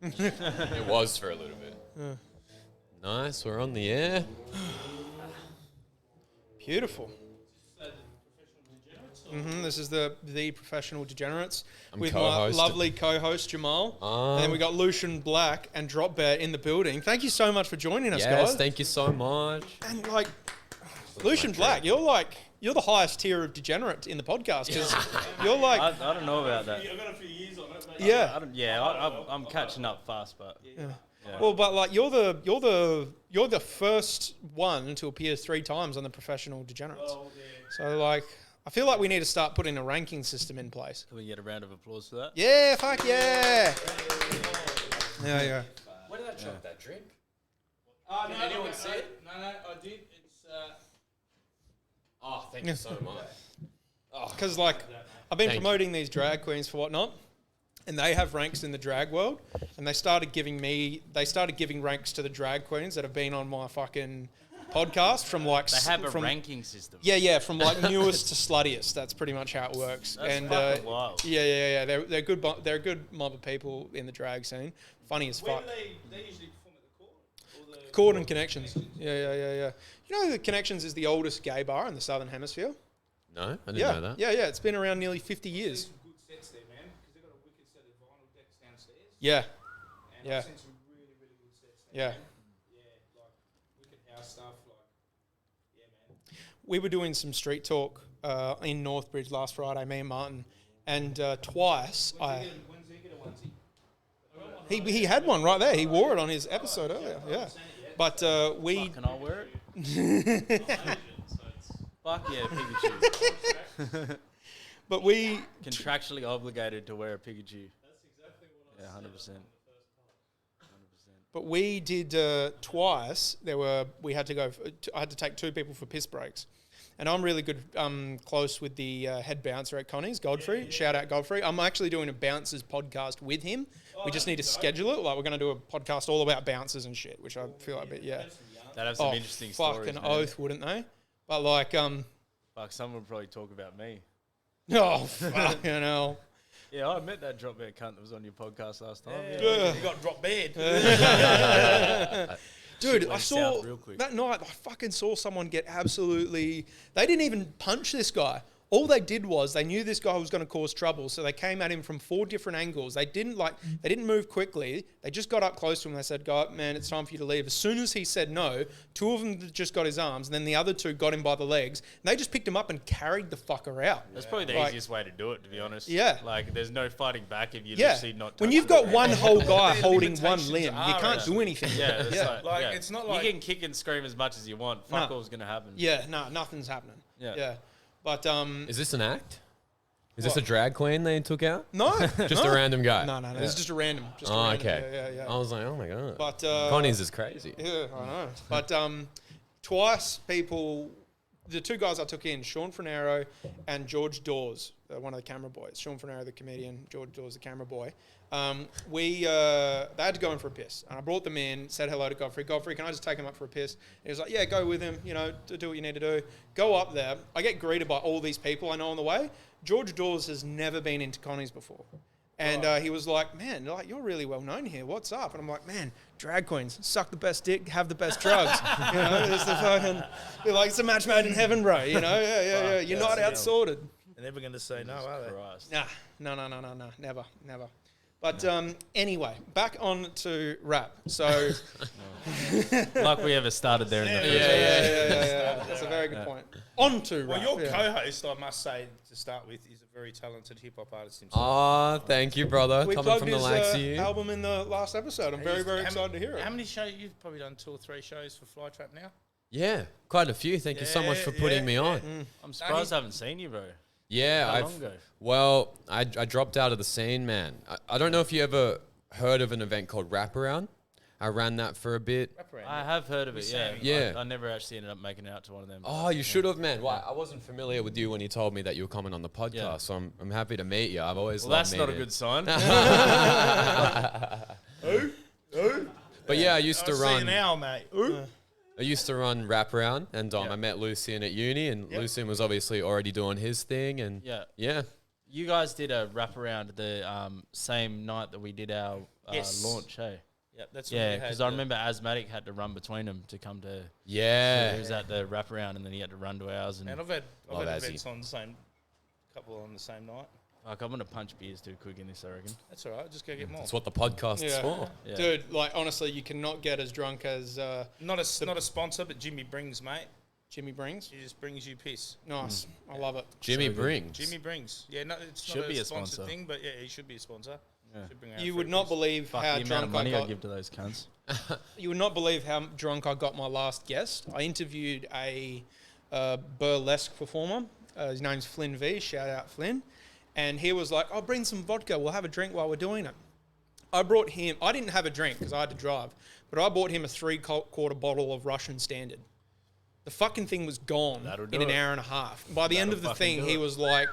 It was for a little bit. Nice, we're on the air. Beautiful. This is the Professional Degenerates with co-host. my lovely co-host Jehmal. And then we got Lucian Black and Dropbear in the building. Thank you so much for joining us, guys. Yes, thank you so much. And like Lucian Black, you're the highest tier of degenerate in the podcast because you're like I don't know about that. I've got a few years on it. yeah. I'm catching up fast, but Yeah. Well, but like you're the first one to appear 3 times on the Professional Degenerates. Well, yeah. So like I feel like we need to start putting a ranking system in place. can we get a round of applause for that? Yeah, fuck yeah. Yeah. Where did I drop that drink? No, Did anyone see it? No, I did. It's Oh, thank you so much. Because like I've been Thank you. promoting these drag queens for whatnot, and they have ranks in the drag world, and they started giving ranks to the drag queens that have been on my fucking podcast from like They have a from, ranking system. Yeah, from like newest to sluttiest. That's pretty much how it works. That's fucking wild. Yeah. They're good. They're a good mob of people in the drag scene. Funny as where fuck. do they usually perform at the court? Or the Chord and Connections. Yeah. You know, the Connections is the oldest gay bar in the Southern Hemisphere. No, I didn't Yeah, know that. yeah. It's been around nearly 50 years. Some good sets there, man, because they've got a wicked set of vinyl decks downstairs. Yeah, And Yeah. I've seen some really, really good sets there. yeah. Man. Yeah, like wicked house stuff. Like, yeah, man. We were doing some street talk in Northbridge last Friday, me and Martin, and twice When's he get a onesie? he had one right there. He wore it on his episode earlier. Yeah, but we Can I wear it? Fuck yeah, Pikachu. but we Contractually obligated to wear a Pikachu. That's exactly what I 100%. But we did twice. We had to go. I had to take 2 people for piss breaks, and I'm really good, close with the head bouncer at Connie's, Godfrey. Shout out Godfrey. I'm actually doing a bouncers podcast with him. We just need to schedule it. Like we're going to do a podcast all about bouncers and shit, which I feel like, yeah. They'd have some interesting stories. Fucking man. oath, wouldn't they? But like, Fuck, someone would probably talk about me. oh fucking hell. Yeah, I met that Dropbear cunt that was on your podcast last time. Yeah. You got drop bed. Dude, Shit I went saw south real quick. that night. I fucking saw someone get absolutely. They didn't even punch this guy. All they did was they knew this guy was going to cause trouble, so they came at him from 4 different angles. They didn't move quickly. They just got up close to him. They said, "God, man, it's time for you to leave." As soon as he said no, 2 of them just got his arms, and then the other 2 got him by the legs. And they just picked him up and carried the fucker out. That's probably the Like- easiest way to do it, to be honest. Yeah. Like, there's no fighting back if you Yeah, literally not when touch you've the got ground. one whole guy The holding one limitations limb, you are can't out. do anything. Yeah, it's yeah. Like, yeah. it's not like- You can kick and scream as much as you want. Fuck No. all's going to happen. Yeah, no, nothing's happening. Yeah. But Is this an act? Is this What? a drag queen they took out? no, Just no. a random guy? No, it's just a random. Just a Oh, random. okay. Yeah. I was like, oh my god. But Connie's is crazy. Yeah, I know. But twice people, the 2 guys I took in, Sean Frenero and George Dawes, one of the camera boys. Sean Frenero, the comedian, George Dawes, the camera boy. They had to go in for a piss, and I brought them in, said hello to Godfrey. Godfrey, can I just take him up for a piss? And he was like, yeah, go with him. You know, do what you need to do. Go up there. I get greeted by all these people I know on the way. George Dawes has never been into Connie's before. And he was like, man, like you're really well known here. What's up? And I'm like, man, drag queens, suck the best dick, have the best drugs. You know, it's the fucking, you're like, it's a match made in heaven, bro. You know, yeah. You're not out sorted. They're never going to say no, are they? Christ. Nah, no, never. But anyway, back on to rap. So Like we ever started there in the first yeah. That's a very good point. On to Well, rap. your yeah. co-host, I must say, to start with, is a very talented hip-hop artist himself. Oh, thank you, brother. We Coming plugged from the his likes of you. album in the last episode. I'm very, very excited to hear it. How many shows? You've probably done 2 or 3 shows for Flytrap now. Yeah, quite a few. Thank you so much for putting me on. I'm surprised I haven't seen you, bro. Yeah, How long ago? Well, I dropped out of the scene, man. I don't know if you ever heard of an event called Wraparound. I ran that for a bit. I have heard of it, yeah. Yeah. I never actually ended up making it out to one of them. Oh, you should have, man. Well, I wasn't familiar with you when you told me that you were coming on the podcast, Yeah. so I'm happy to meet you. I've always Well, loved that's not a meeting. good sign. But yeah, I used to I see run. you now, mate. I used to run Wraparound, and I met Lucian at uni, and Lucian was obviously already doing his thing, and Yeah. yeah. You guys did a wraparound the same night that we did our Yes. launch, hey? Yep, that's when Yeah, we had because I remember Asthmatic had to run between them to come to. Yeah. He was at the wraparound and then he had to run to ours. And And I've had Love events Azzy. on the same, couple on the same night. fuck, I'm gonna punch beers too quick in this, I reckon. That's all right. Just go get more. That's what the podcast is Yeah. for. Yeah. Dude, like honestly, you cannot get as drunk as Not a sponsor, but Jimmy Brings, mate. Jimmy brings. He just brings you piss. Nice, I love it. Jimmy So good. brings. Jimmy Brings. Yeah, no, it's Should not be a a sponsored sponsor. thing, but yeah, he should be a sponsor. Yeah. Should bring out You free would not piss. believe Fuck how the amount drunk of I money I got. give to those cunts. You would not believe how drunk I got my last guest. I interviewed a burlesque performer. His name's Flynn V. Shout out Flynn. And he was like, "I'll bring some vodka. We'll have a drink while we're doing it." I brought him. I didn't have a drink because I had to drive, but I bought him a 3/4 bottle of Russian Standard. The fucking thing was gone That'll do in an it. hour and a half. By the end That'll of the fucking thing, do he it. was like,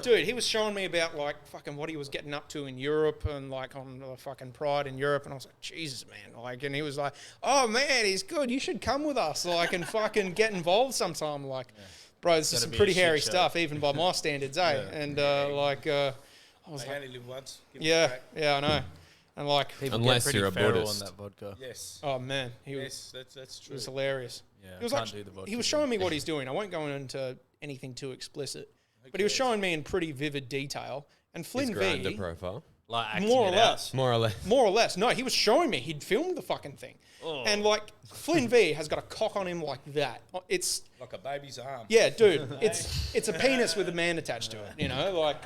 dude, he was showing me about like fucking what he was getting up to in Europe and like on the fucking Pride in Europe. And I was like, Jesus, man. Like, and he was like, oh man, he's good. You should come with us. Like, and fucking get involved sometime. Like, bro, this is Gotta some be a pretty shit hairy show. stuff, even by my standards, eh? And I was They like, only live once. Give it a yeah, crack. yeah, I know. And like, People Unless get pretty you're a feral Buddhist. on that vodka. Yes. oh man, he was, Yes, that's it true. was hilarious. Yeah, He was can't like, do the vodka he was thing. showing me what he's doing. I won't go into anything too explicit, but he was showing me in pretty vivid detail. And His Flynn grinder V, profile. Like acting more or it out. less, More or less. more or less. No, he was showing me. He'd filmed the fucking thing, and like Flynn V has got a cock on him like that. It's Like a baby's arm. yeah, dude. It's a penis with a man attached to it. You know, like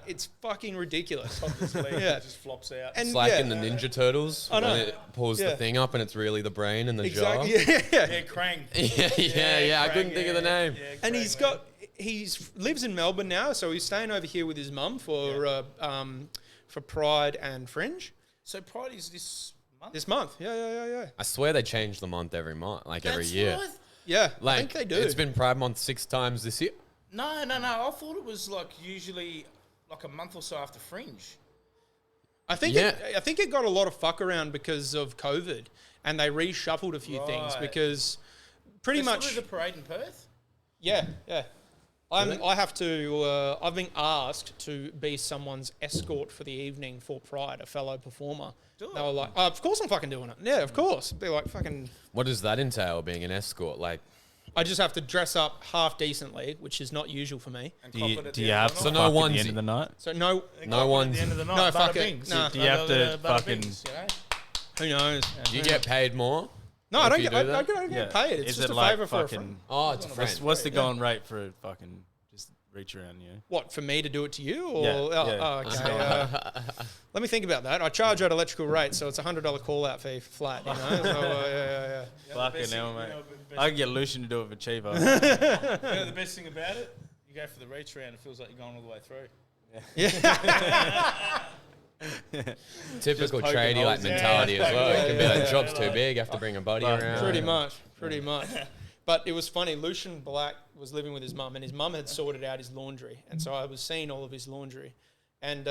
it's fucking ridiculous. Top of his leg, Yeah. it just flops out. And It's like yeah, in the Ninja Turtles I know. when it pulls Yeah. the thing up and it's really the brain and the exactly. jaw. Yeah. yeah, Krang. Yeah. I Krang, couldn't think of the name. Yeah, And Krang, he's man. got lives in Melbourne now, so he's staying over here with his mum for Pride and Fringe So Pride is this month? this month. Yeah. I swear they change the month every month, like every That's year. right. Yeah, Like I think they do. It's been Pride Month 6 times this year. No. I thought it was like usually like a month or so after Fringe. I think Yeah. I think it got a lot of fuck around because of COVID, and they reshuffled a few things Right. because pretty They still much do the parade in Perth. yeah. I have to. I've been asked to be someone's escort for the evening for Pride, a fellow performer. Do They it. were like, oh, "Of course I'm fucking doing it." Yeah, of course. Be like, "Fucking." What does that entail, being an escort? Like, I just have to dress up half decently, which is not usual for me. And Do cop you, it at do the you end have of to the So night. no fuck at the onesie. end of the night? So no, And No cop it onesie. at the end of the night. No, Bada fuck it. bings. No. Do you have to Bada fucking- bings, you know? who knows? do you get paid more? No, I if don't you get. do I that? don't get paid. It's Is just it a like favor for a fucking? friend. Oh, it's a friend. What's the going rate for a fucking just reach around you? What, for me to do it to you? Or Yeah, oh, yeah. oh, okay. Let me think about that. I charge at electrical rate, so it's $100 call out fee flat. You know, so yeah. Fucking hell, mate. I can get Lucian to do it for cheaper. You know the best thing about it? You go for the reach round, it feels like you're going all the way through. Typical poking tradie like holes in. mentality Yeah, as well. It can be yeah, like job's too big, have to bring a buddy Fuck, around. Pretty much. But it was funny. Lucian Black was living with his mum, and his mum had sorted out his laundry, and so I was seeing all of his laundry. And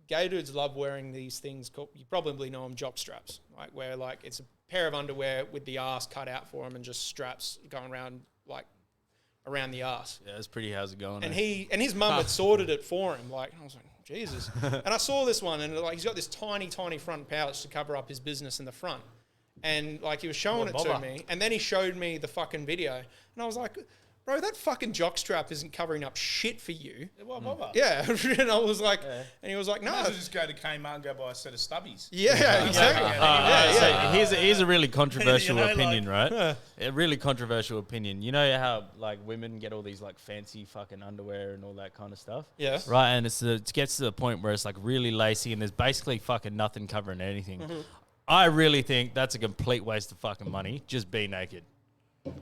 gay dudes love wearing these things called, you probably know them, jock straps, like where like it's a pair of underwear with the arse cut out for them and just straps going around like around the arse. Yeah, it's pretty. How's it going? And eh? his mum had sorted it for him. Like, I was like, Jesus. And I saw this one, and like he's got this tiny front pouch to cover up his business in the front. And like he was showing it to me, and then he showed me the fucking video, and I was like, bro, that fucking jockstrap isn't covering up shit for you. Why bother? Yeah. And I was like, and he was like, no. Might as well just go to Kmart and go buy a set of stubbies. Yeah, exactly. So here's a really controversial You know, opinion, right? A really controversial opinion. You know how like women get all these like fancy fucking underwear and all that kind of stuff, Yeah. right? And it gets to the point where it's like really lacy and there's basically fucking nothing covering anything. I really think that's a complete waste of fucking money. Just be naked,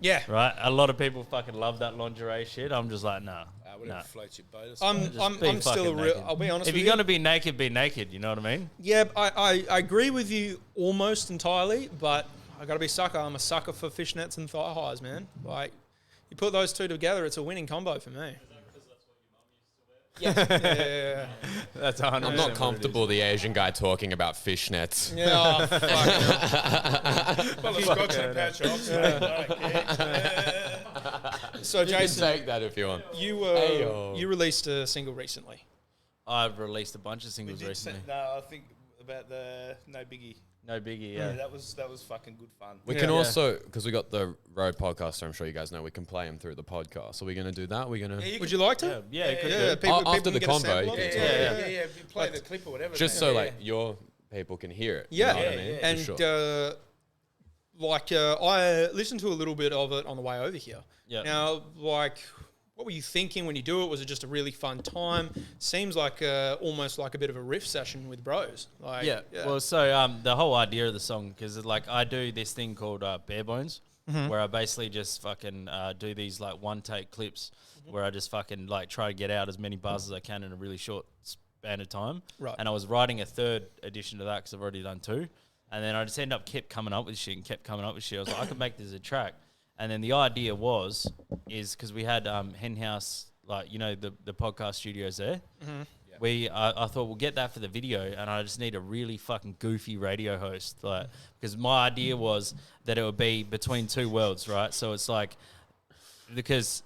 Yeah. right? A lot of people fucking love that lingerie shit. I'm just like, nah. Whatever nah. floats your boat. I'm be still a fucking real, naked. I'll be honest If with you're you. gonna be naked, be naked. You know what I mean? Yeah, I agree with you almost entirely, but I got to be sucker. I'm a sucker for fishnets and thigh highs, man. Like, you put those two together, it's a winning combo for me. Yeah. That's 100%. I'm not comfortable the Asian guy talking about fishnets. Yeah, oh, fuck. Well, the Scotch and patch off. So, You can Jason, take that if you want. you released a single recently. I've released a bunch of singles recently. No, I think about the No Biggie. No biggie, Yeah, yeah. that was fucking good fun. We can also, because we got the road podcast, so I'm sure you guys know we can play them through the podcast. Are we going to do that? We're going to Would you like to? Yeah, it could do. After the can get a convo, sample of you it. can- Yeah. If you play the clip or whatever. just mate. so Yeah, like your people can hear it. Yeah, you know what I mean? yeah. And I listened to a little bit of it on the way over here. Yeah. Now, what were you thinking when you do it? Was it just a really fun time? Seems like almost like a bit of a riff session with bros. Like, Yeah. Well, so the whole idea of the song, because like I do this thing called bare bones, where I basically just fucking do these like one take clips, where I just fucking like try to get out as many bars as I can in a really short span of time. Right. And I was writing a third edition to that because I've already done two, and then I just kept coming up with shit. I was like, I could make this a track. And then the idea is because we had Hen House, like, you know, the podcast studios there. I thought we'll get that for the video, and I just need a really fucking goofy radio host, like, because my idea was that it would be between two worlds, right? So it's like, because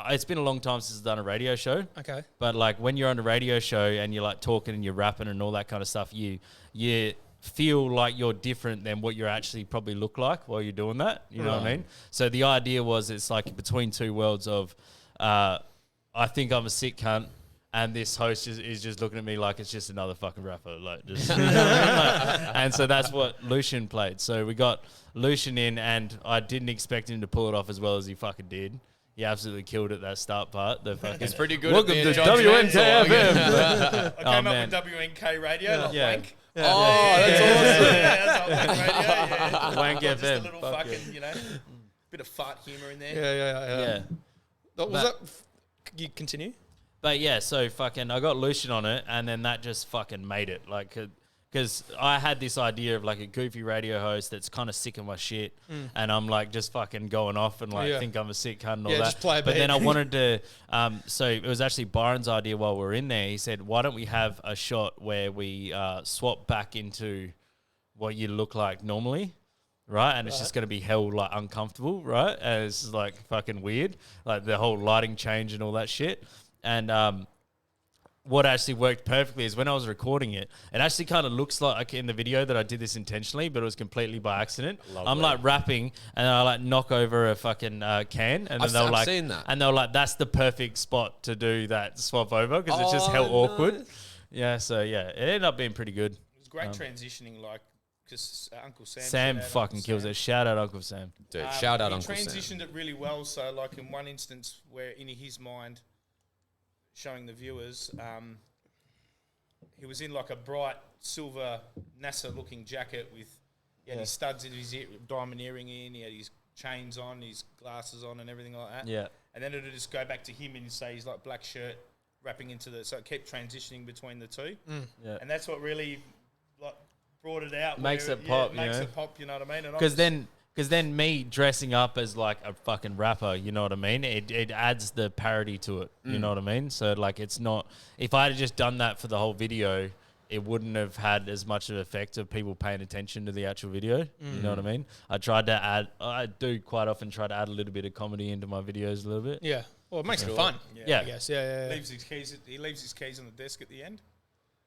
it's been a long time since I've done a radio show. Okay. But like when you're on a radio show and you're like talking and you're rapping and all that kind of stuff, you feel like you're different than what you actually probably look like while you're doing that. You know what I mean? So the idea was it's like between two worlds of I think I'm a sick cunt, and this host is just looking at me like it's just another fucking rapper. Like just, you know what I mean? And so that's what Lucian played. So we got Lucian in, and I didn't expect him to pull it off as well as he fucking did. He absolutely killed it, that start part. It's pretty good. Welcome at to being WNKFM. I came man. up with WNK radio, not Yeah. Wank. Oh, that's awesome. That's not Wank radio. Yeah. Wank Just FM. a little Fuck fucking, you know, bit of fart humor in there. Yeah. Was But- that? You continue. But yeah, so fucking, I got Lucian on it, and then that just fucking made it. Like, because I had this idea of like a goofy radio host that's kind of sick of my shit, and I'm like just fucking going off and like think I'm a sick cunt and all that. Just play a but then I beat. wanted to, so it was actually Byron's idea while we were in there. He said, why don't we have a shot where we swap back into what you look like normally? Right, and it's just going to be hell like uncomfortable, right? And it's like fucking weird, like the whole lighting change and all that shit. And what actually worked perfectly is when I was recording it, it actually kind of looks like in the video that I did this intentionally, but it was completely by accident. I'm like rapping, and I like knock over a fucking can, and then I've seen that. and they were like, "That's the perfect spot to do that swap over because it's just hell awkward." Yeah, so yeah, it ended up being pretty good. It was great transitioning, like, because Uncle Sam. Sam shout out fucking Uncle kills Sam. it. Shout out Uncle Sam. Dude, shout out he Uncle Sam. transitioned it really well. So, like in one instance, where in his mind, showing the viewers, he was in like a bright silver NASA-looking jacket with he had his studs in his diamond earring in. He had his chains on, his glasses on, and everything like that. Yeah. And then it would just go back to him and say he's like black shirt wrapping into the. So it kept transitioning between the two. Yeah. And that's what really like brought it out. Makes where it pop, Makes you know? it pop. You know what I mean? And I Because was- then me dressing up as like a fucking rapper, you know what I mean? It adds the parody to it, you know what I mean? So like it's not, if I had just done that for the whole video, it wouldn't have had as much of an effect of people paying attention to the actual video. You know what I mean? I do quite often try to add a little bit of comedy into my videos a little bit. Yeah. Well, it makes it fun. Yeah. I guess. Yeah. leaves his keys. He leaves his keys on the desk at the end.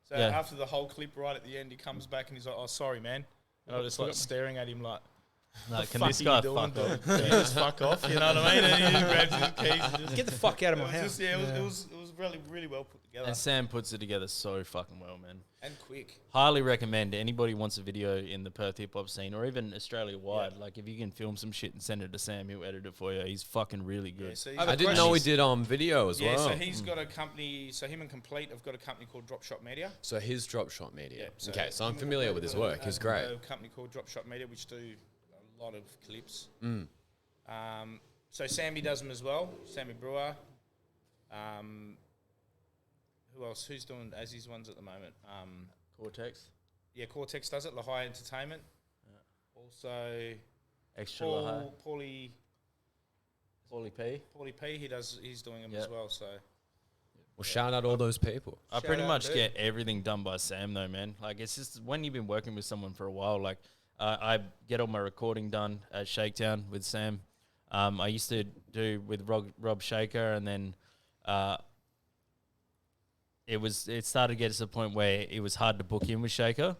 So Yeah. after the whole clip, right at the end, he comes back and he's like, "Oh, sorry, man." And I just like staring at him like, Like, can fuck this are guy you doing, fuck dog? off? Yeah, just fuck off. You know what I mean? And he just grabs his keys and just Get the fuck out of It my was house. just, yeah, it was really, really well put together And Sam puts it together so fucking well, man. and quick. Highly recommend anybody wants a video in the Perth hip hop scene or even Australia wide. Like if you can film some shit and send it to Sam, he'll edit it for you. He's fucking really good. Yeah, so he's I have I a didn't know we question. did video as yeah, well. so he's got a company. So him and Complete have got a company called Drop Shot Media. So his Drop Shot Media. Yeah, Okay, so I'm him and familiar Complete with his have got work. He's great. A company called Drop Shot Media, which do a lot of clips. So Sammy does them as well. Sammy Brewer. Who else? Who's doing Azzy's ones at the moment? Cortex, Yeah, Cortex does it. Lahai Entertainment. Also, extra high. Paulie P. P. He's doing them Yeah. as well. So Well, shout out all those people. I pretty out, much dude. get everything done by Sam though, man. Like it's just when you've been working with someone for a while, like I get all my recording done at Shakedown with Sam. I used to do with Rob Shaker, and then it started to get to the point where it was hard to book in with Shaker,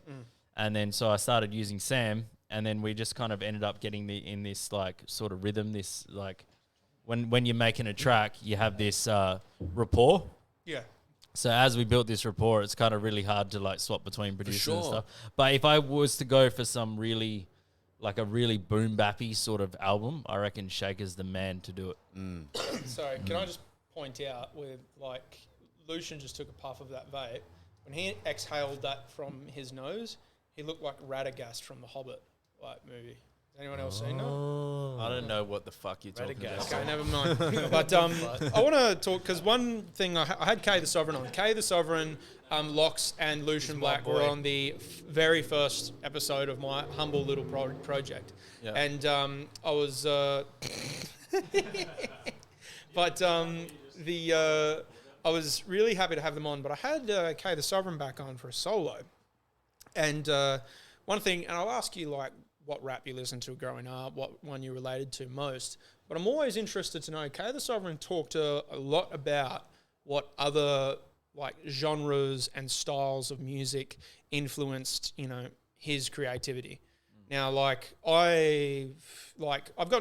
and then so I started using Sam, and then we just kind of ended up getting in this like sort of rhythm. This like when you're making a track, you have this rapport. Yeah. So as we built this rapport, it's kind of really hard to like swap between producers and sure. stuff. But if I was to go for some really, like a really boom bappy sort of album, I reckon Shaker's the man to do it. So can I just point out with like Lucian just took a puff of that vape. When he exhaled that from his nose, he looked like Radagast from the Hobbit like movie. Has anyone else seen that? I don't know what the fuck you're talking about. Okay, never mind. But I want to talk because one thing I had Kay the Sovereign on. Kay the Sovereign, Locks, and Lucian Black were on the very first episode of my humble little project, and I was. But I was really happy to have them on. But I had Kay the Sovereign back on for a solo, and one thing, and I'll ask you like what rap you listened to growing up, what one you related to most. But I'm always interested to know, Kay the Sovereign talked a lot about what other like genres and styles of music influenced, his creativity. Now, I've gotten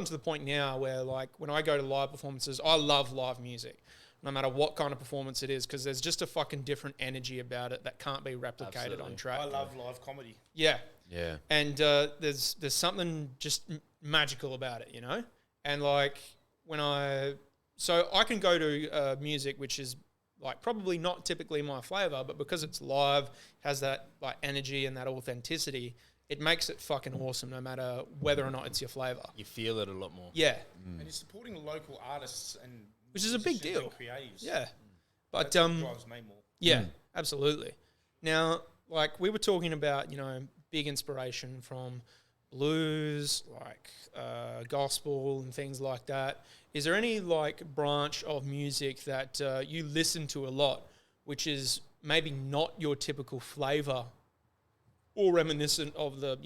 to the point now where like when I go to live performances, I love live music, no matter what kind of performance it is, because there's just a fucking different energy about it that can't be replicated on track. I love live comedy. Yeah. Yeah. And there's something just magical about it, And like so I can go to music which is like probably not typically my flavor, but because it's live, has that like energy and that authenticity, it makes it fucking awesome no matter whether or not it's your flavor. You feel it a lot more. Yeah. And you're supporting local artists and which is a big musicians deal. and creatives. Yeah. But That drives me more. yeah, absolutely. Now, like we were talking about, big inspiration from blues, like gospel and things like that. Is there any like branch of music that you listen to a lot, which is maybe not your typical flavor or reminiscent of the,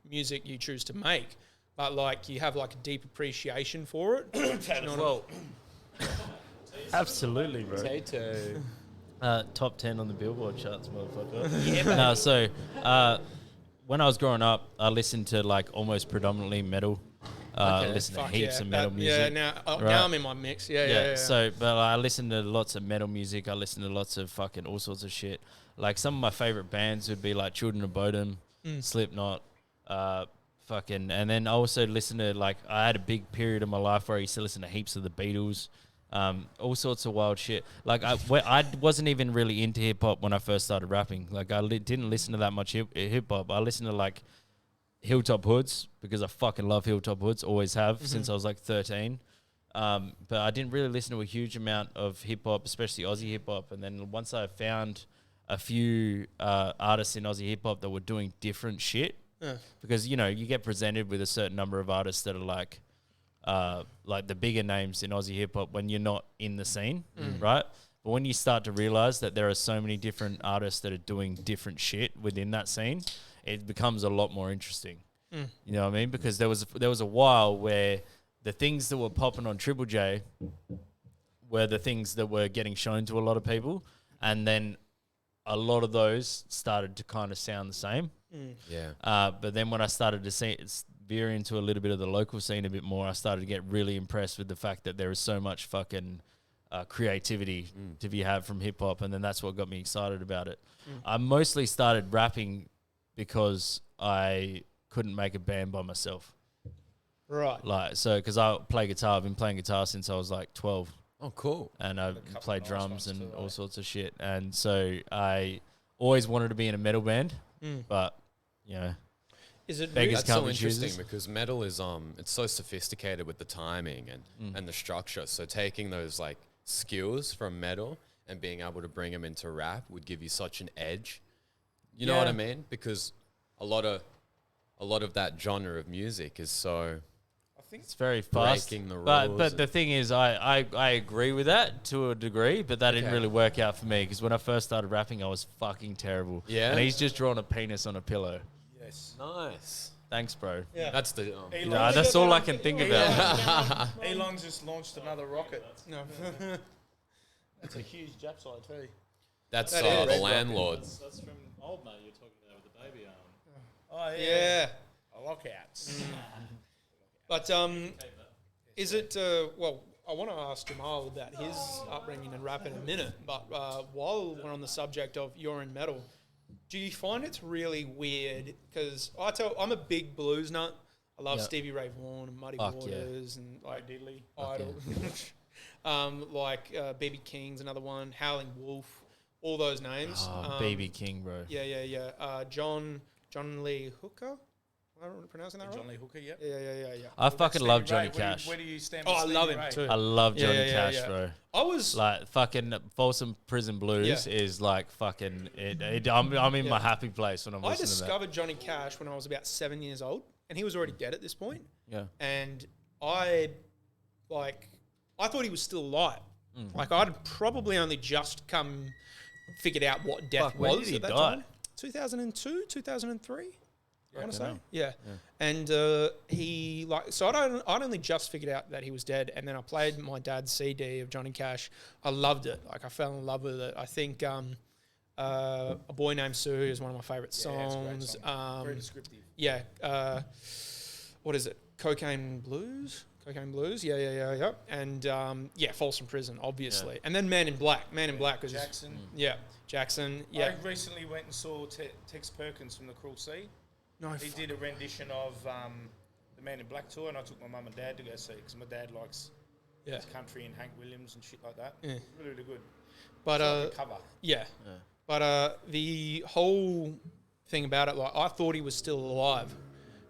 music you choose to make, but like you have like a deep appreciation for it? Well, absolutely, bro. Potato. Top 10 on the Billboard charts, motherfucker. No, so when I was growing up, I listened to like almost predominantly metal. Listen to heaps of metal music. Yeah, now right? I'm in my mix. Yeah. So, but I listened to lots of metal music. I listened to lots of fucking all sorts of shit. Like some of my favorite bands would be like Children of Bodom, Slipknot, and then I also listened to like, I had a big period of my life where I used to listen to heaps of the Beatles. All sorts of wild shit. Like I wasn't even really into hip hop when I first started rapping. Like I didn't listen to that much hip hop. I listened to like Hilltop Hoods because I fucking love Hilltop Hoods. Always have since I was like 13. But I didn't really listen to a huge amount of hip hop, especially Aussie hip hop. And then once I found a few artists in Aussie hip hop that were doing different shit, because you get presented with a certain number of artists that are like the bigger names in Aussie hip hop when you're not in the scene, right? But when you start to realize that there are so many different artists that are doing different shit within that scene, it becomes a lot more interesting. You know what I mean? Because there was a while where the things that were popping on Triple J were the things that were getting shown to a lot of people, and then a lot of those started to kind of sound the same. Yeah. But then when I started to veer into a little bit of the local scene a bit more, I started to get really impressed with the fact that there is so much fucking creativity to be had from hip hop, and then that's what got me excited about it. I mostly started rapping because I couldn't make a band by myself. Right. Because I play guitar. I've been playing guitar since I was like 12. Oh, cool. And I couple played nice drums ones and too, all eh? sorts of shit. And so I always wanted to be in a metal band, but Is it Beggars That's can't so be interesting choosers. because metal is it's so sophisticated with the timing and the structure. So taking those like skills from metal and being able to bring them into rap would give you such an edge. You know what I mean? Because a lot of that genre of music is so I think it's very fast. breaking the rules. But the thing is, I agree with that to a degree, but that didn't Okay. really work out for me because when I first started rapping, I was fucking terrible. Yeah? And he's just drawn a penis on a pillow. yes. nice. Thanks, bro. Yeah. That's the Nah, that's all I can think about. Elon's just launched another rocket. No. That's a huge Jap side too. That's That the is. landlord. That's from old mate you're talking about with the baby arm. Oh Yeah. Lockouts. But is it, well, I want to ask Jehmal about his upbringing and rap in a minute, but while we're on the subject of you're in metal, do you find it's really weird? Because I'm a big blues nut. I love Stevie Ray Vaughan and Muddy Waters and like Idol. Like B.B. King's another one, Howling Wolf, all those names. BB King, bro. Yeah. John Lee Hooker. Am I pronouncing that right? John Lee Hooker, yep. Yeah. I fucking Stevie love Johnny Ray, Cash. Where do you stand? Oh, with I Stevie love him Ray? too. I love Johnny Yeah, Cash, yeah. bro. I was Like fucking Folsom Prison Blues is like fucking. I'm in my happy place when I'm I listening to that. discovered Johnny Cash when I was about 7 years old, and he was already dead at this point. Yeah. And I thought he was still alive. Like I'd probably only just figured out what death when was did he at that die? time. 2002, 2003. I want to say, know. yeah. And I'd only just figured out that he was dead, and then I played my dad's CD of Johnny Cash. I loved it. Like I fell in love with it. I think A Boy Named Sue is one of my favorite songs. Very descriptive. Yeah. What is it? Cocaine Blues? Yeah. And Folsom Prison, obviously. And then Man in Black. Man in Black was Jackson. Yeah, Jackson. Yeah. I recently went and saw Tex Perkins from The Cruel Sea. No, He did a rendition of the Man in Black tour, and I took my mum and dad to go see because my dad likes his country and Hank Williams and shit like that. Yeah. Really, really good. But It's like a cover. yeah. But the whole thing about it, like I thought he was still alive.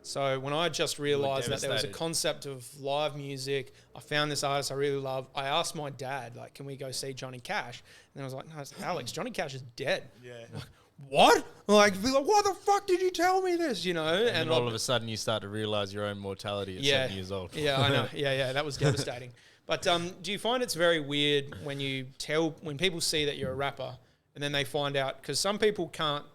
So when I just realised that there was a devastated. concept of live music, I found this artist I really love. I asked my dad, like, can we go see Johnny Cash? And then I was like, no, it's Alex, Johnny Cash is dead. Yeah. Like, what? Like, be like, why the fuck did you tell me this? You know? And all of a sudden you start to realize your own mortality at 7 years old. Yeah, I know. Yeah, that was devastating. But do you find it's very weird when people see that you're a rapper and then they find out, because some people can't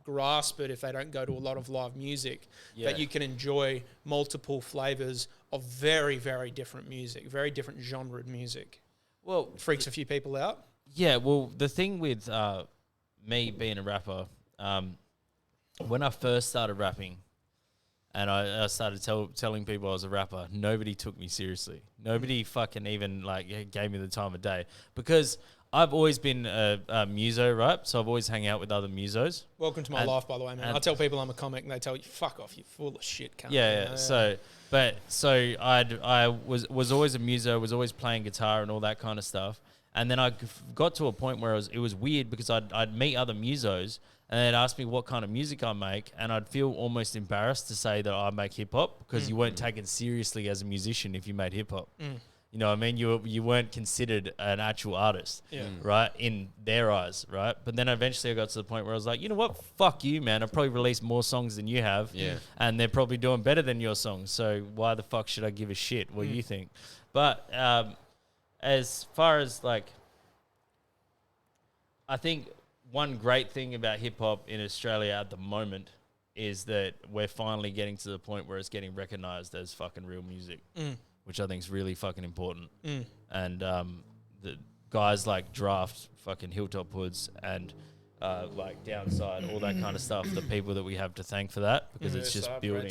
grasp it if they don't go to a lot of live music, that you can enjoy multiple flavors of very, very different music, very different genre of music. Well, Freaks a few people out. yeah. Well, the thing with me being a rapper, when I first started rapping, and I started telling people I was a rapper, nobody took me seriously. Nobody fucking even like gave me the time of day, because I've always been a muso, right? So I've always hung out with other musos. Welcome to my life, by the way, man. I tell people I'm a comic and they tell you, fuck off, you're full of shit, cunt. Yeah. So I was always a muso, was always playing guitar and all that kind of stuff. And then I got to a point where it was weird because I'd meet other musos and they'd ask me what kind of music I make, and I'd feel almost embarrassed to say that I make hip hop because you weren't taken seriously as a musician if you made hip hop. You know what I mean? You weren't considered an actual artist, right? In their eyes, right? But then eventually I got to the point where I was like, you know what? Fuck you, man. I've probably released more songs than you have. Yeah. And they're probably doing better than your songs. So why the fuck should I give a shit what you think? But as far as like, I think one great thing about hip hop in Australia at the moment is that we're finally getting to the point where it's getting recognized as fucking real music. Which I think is really fucking important. And the guys like Draft, fucking Hilltop Hoods, and like Downside, all that kind of stuff, the people that we have to thank for that, because it's just building.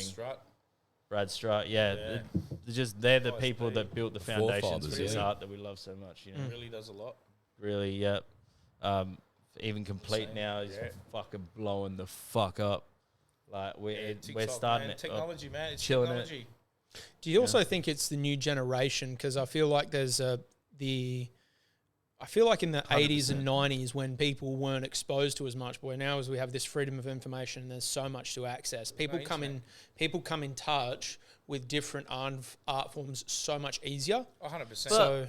Brad Strutt, they're the people that built the foundations for this art that we love so much. You know, Really does a lot. really, yeah. Even Complete now is fucking blowing the fuck up. Like we're starting man. it. Technology, man. It's chilling technology. Do you also think it's the new generation? Because I feel like there's I feel like in the 80s and 90s when people weren't exposed to as much, but now as we have this freedom of information, there's so much to access. People come in touch with different art forms so much easier. 100%. So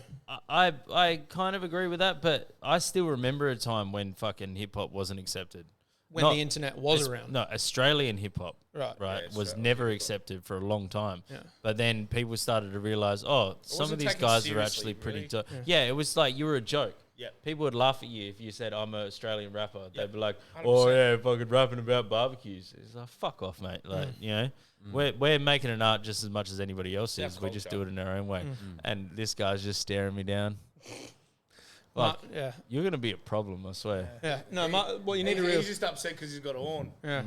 I kind of agree with that, but I still remember a time when fucking hip hop wasn't accepted. when the internet was around. No, Australian hip hop, Right. right, Yeah, was never accepted for a long time. Yeah. But then people started to realize, some of wasn't these taken guys are seriously, actually pretty really. dope. Yeah, it was like you were a joke. Yeah. People would laugh at you if you said, I'm an Australian rapper. Yeah. They'd be like, 100%. oh, yeah, fucking rapping about barbecues. It's like, fuck off, mate. Like, you know, we're making an art just as much as anybody else Our is. We just culture. do it in our own way. And this guy's just staring me down. Like, Yeah. you're going to be a problem, I swear. Yeah. No, well, you need to He's just upset because he's got a horn. Yeah.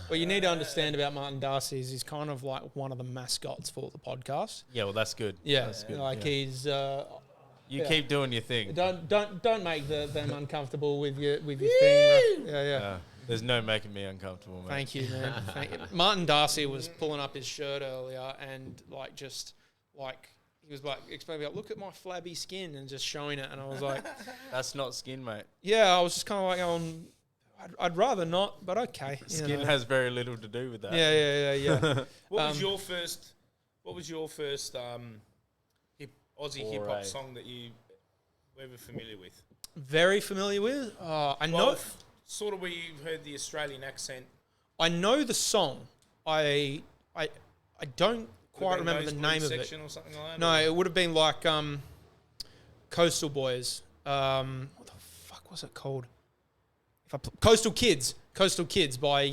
What you need to understand about Martin Darcy is he's kind of like one of the mascots for the podcast. Yeah, well, that's good. Yeah. That's good. Like yeah. he's. You keep doing your thing. Don't make them uncomfortable with your thing. Yeah. There's no making me uncomfortable, mate. Thank you, man. Thank you. Martin Darcy was pulling up his shirt earlier and like just like he was like explaining, like, look at my flabby skin and just showing it, and I was like, That's not skin, mate. yeah, I was just kind of like going, I'd rather not, but okay. Skin has very little to do with that. Yeah. What was your first? Aussie hip hop song that you were ever familiar with? Very familiar with. I know. Sort of where you heard the Australian accent. I know the song. I don't quite remember the name of it. Or something like that, No, it would have been like Coastal Boys. What the fuck was it called? Coastal Kids by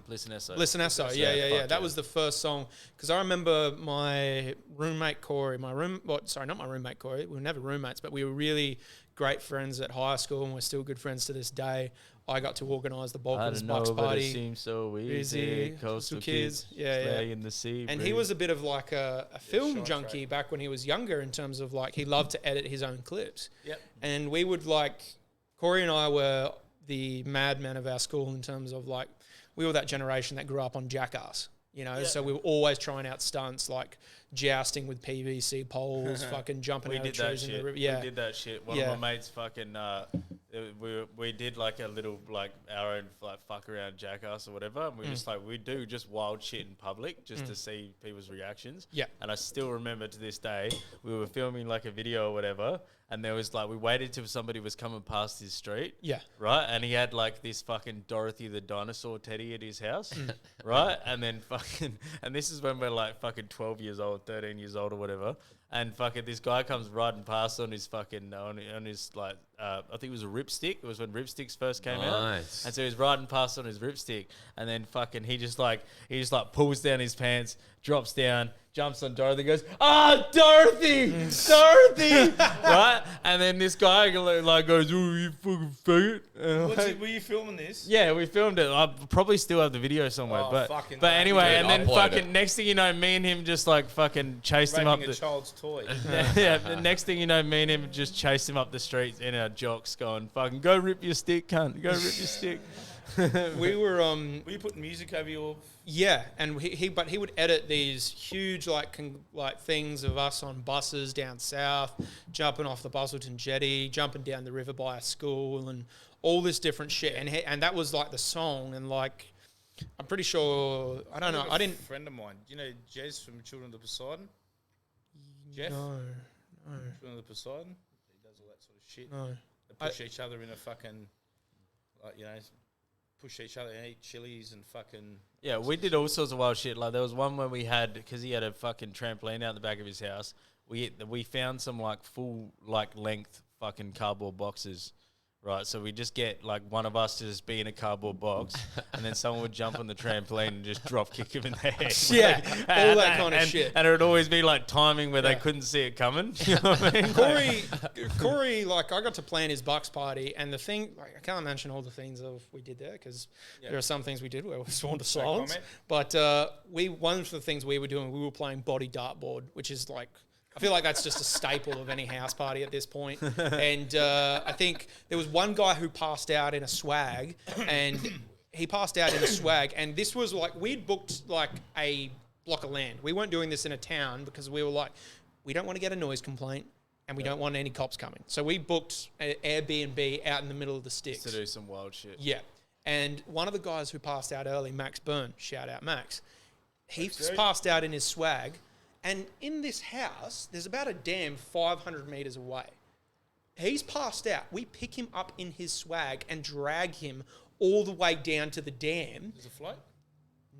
Listen Esso. Listen Esso. Yeah. That was the first song, because I remember my roommate Corey. Not my roommate Corey. We were never roommates, but we were really great friends at high school, and we're still good friends to this day. I got to organise the Balkans Bucks party. It seems so easy. Coastal Kids. Play in the sea. And he was a bit of like a film junkie back when he was younger, in terms of like he loved to edit his own clips. Yep. And we would Corey and I were the madmen of our school, in terms of like we were that generation that grew up on Jackass. So we were always trying out stunts like jousting with PVC poles, fucking jumping out of trees in the river. Yeah, we did that shit. One of my mates fucking we did like a little like our own like fuck around Jackass or whatever, and we we do just wild shit in public just to see people's reactions. Yeah, and I still remember to this day we were filming like a video or whatever, and there was we waited till somebody was coming past his street. Yeah, right, and he had like this fucking Dorothy the dinosaur teddy at his house, right, and then and this is when we're like fucking 12 years old, 13 years old or whatever. And fucking this guy comes riding past on his fucking on his like I think it was a ripstick. It was when ripsticks first came out, and so he's riding past on his ripstick, and then fucking he just pulls down his pants, drops down, jumps on Dorothy, goes, Dorothy, Dorothy, right? And then this guy goes, oh, you fucking faggot. Were you filming this? Yeah, we filmed it. I probably still have the video somewhere, but anyway, and then fucking next thing you know, me and him just fucking chased him up a child's toy. Yeah, the next thing you know, me and him just chased him up the streets in our jocks, going, fucking go rip your stick, cunt, go rip your stick. We were Were you putting music over your? Yeah, and he would edit these huge things of us on buses down south, jumping off the Busselton jetty, jumping down the river by a school, and all this different shit. And that was like the song, and I'm pretty sure I don't know. I didn't. A friend of mine, you know, Jez from Children of the Poseidon. Jeff. No. Children of the Poseidon. He does all that sort of shit. No. They push each other in a fucking, push each other and eat chilies and fucking. Yeah, we did all sorts of wild shit. Like there was one where we had, because he had a fucking trampoline out the back of his house. We found some full length fucking cardboard boxes. Right, so we just get one of us to just be in a cardboard box, and then someone would jump on the trampoline and just drop kick him in the head. Yeah, all that kind of shit. And it would always be timing where they couldn't see it coming. You know what I mean? Corey, I got to plan his Bucks party, and the thing, I can't mention all the things we did there, because there are some things we did where we sworn to silence. But one of the things we were doing, we were playing body dartboard, which is I feel like that's just a staple of any house party at this point. And I think there was one guy who passed out in a swag, and this was we'd booked a block of land. We weren't doing this in a town because we were we don't want to get a noise complaint, and we don't want any cops coming. So we booked an Airbnb out in the middle of the sticks. To do some wild shit. Yeah. And one of the guys who passed out early, Max Byrne, shout out Max, he passed out in his swag. And in this house, there's about a dam 500 metres away. He's passed out. We pick him up in his swag and drag him all the way down to the dam. Does it float?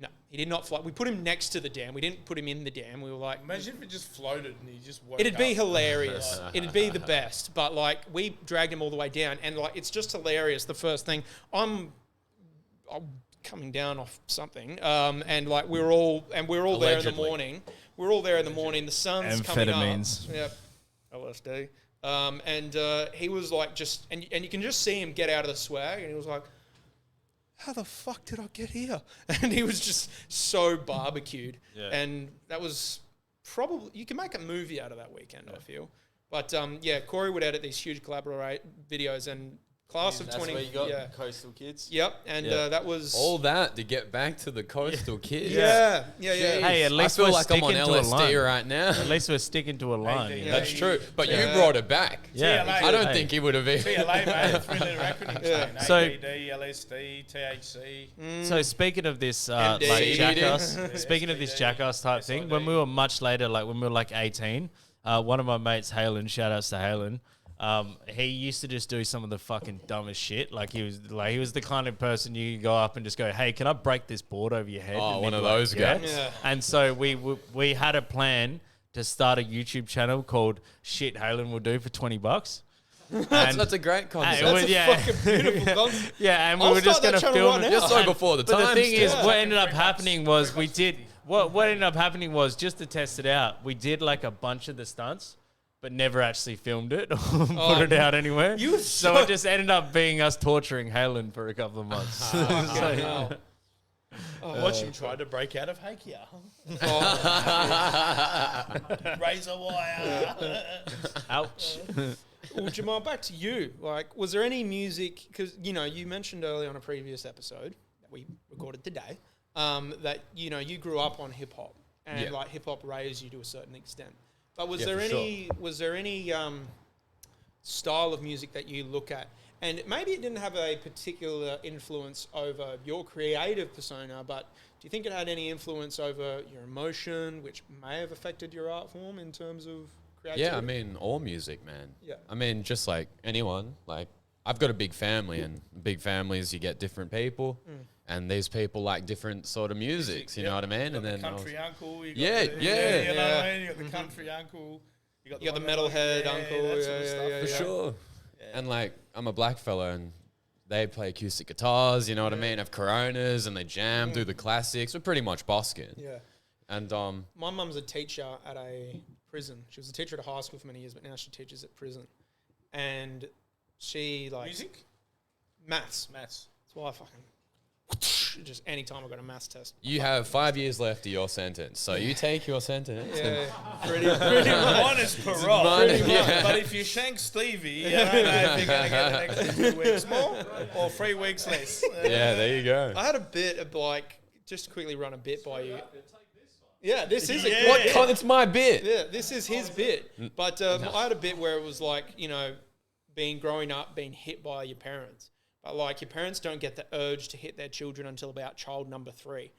No, he did not float. We put him next to the dam. We didn't put him in the dam. We were imagine if it just floated and he just woke It'd be up. hilarious. It'd be the best. But we dragged him all the way down, and it's just hilarious. The first thing, I'm coming down off something, and we're all Allegedly. there in the morning. We're all there in the morning. The sun's coming up. Amphetamines. Yep. LSD. And he was like and you can just see him get out of the swag, and he was like, how the fuck did I get here? And he was just so barbecued. Yeah. And that was probably, you can make a movie out of that weekend, I feel. But Corey would edit these huge collaborate videos, and class of That's 20. where you got yeah. Coastal Kids. Yep. And Yeah. That was All that to get back to the coastal kids. Yeah. Hey, at I least feel we're like I'm on sticking to a line. LSD right now. At least we're sticking to a line. yeah. Yeah. That's true. But Yeah. you brought it back. Yeah. TLA. I don't Hey. think he would have even. TLA, mate. 3 letter acronyms. Yeah. Mate. So- ABD, LSD, THC. So speaking of this, MD. like jackass, Yeah, speaking of this STD, jackass type thing, when we were much later, like when we were like 18, one of my mates, Halen, shout outs to Halen, he used to just do some of the fucking dumbest shit. Like he was the kind of person you could go up and just go, "Hey, can I break this board over your head?" Oh, And one he'd of be like, those "Yeah." guys. Yeah. And so we had a plan to start a YouTube channel called "Shit Halen Will Do" for $20. That's a great And concept. it was- yeah. fucking beautiful concept. Yeah, and we I'll were just start that going to channel film right it. now. Just so before the But the time. thing is, Yeah. what ended up happening was we did what ended up happening was, just to test it out, we did like a bunch of the stunts, but never actually filmed it or put it out anywhere. You were so it just ended up being us torturing Halen for a couple of months. So- Watch him try to break out of Hakia. Razor wire. Ouch. Well, Jehmal, back to you. Like, was there any music? Because you mentioned earlier on a previous episode that we recorded today that you grew up on hip hop, and Yeah. like hip hop raised you to a certain extent. But was Yeah, there for any style of music that you look at, and maybe it didn't have a particular influence over your creative persona, but do you think it had any influence over your emotion, which may have affected your art form in terms of creativity? Yeah, I mean, all music, man. Yeah. I mean, just like anyone, like I've got a big family, and big families, you get different people, and these people like different sort of musics, you know what I mean? And then I was- country uncle. You got Yeah, the, yeah. You know what I mean? You got the country uncle. You got the one that metalhead like, uncle, that yeah, sort of yeah, stuff. yeah, for yeah. sure. Yeah. And like, I'm a black fella, and they play acoustic guitars, you know what I mean? Have Coronas, and they jam, do the classics. We're pretty much Boskin. Yeah. And My mum's a teacher at a prison. She was a teacher at a high school for many years, but now she teaches at prison. And she Music? maths. Maths. That's why I fucking just any time I got a maths test. you have 5 years left of your sentence, so you take your sentence. and Yeah, pretty much. Mine is parole. Mine- yeah. But if you shank Stevie, I don't know if you're going to get an extra 2 weeks more or 3 weeks less. Yeah, there you go. I had a bit of just to quickly run a bit by you. Yeah, this is Yeah. a What? It's my bit. Yeah, this is his bit. But I had a bit where it was like, growing up, being hit by your parents. But like, your parents don't get the urge to hit their children until about child number 3.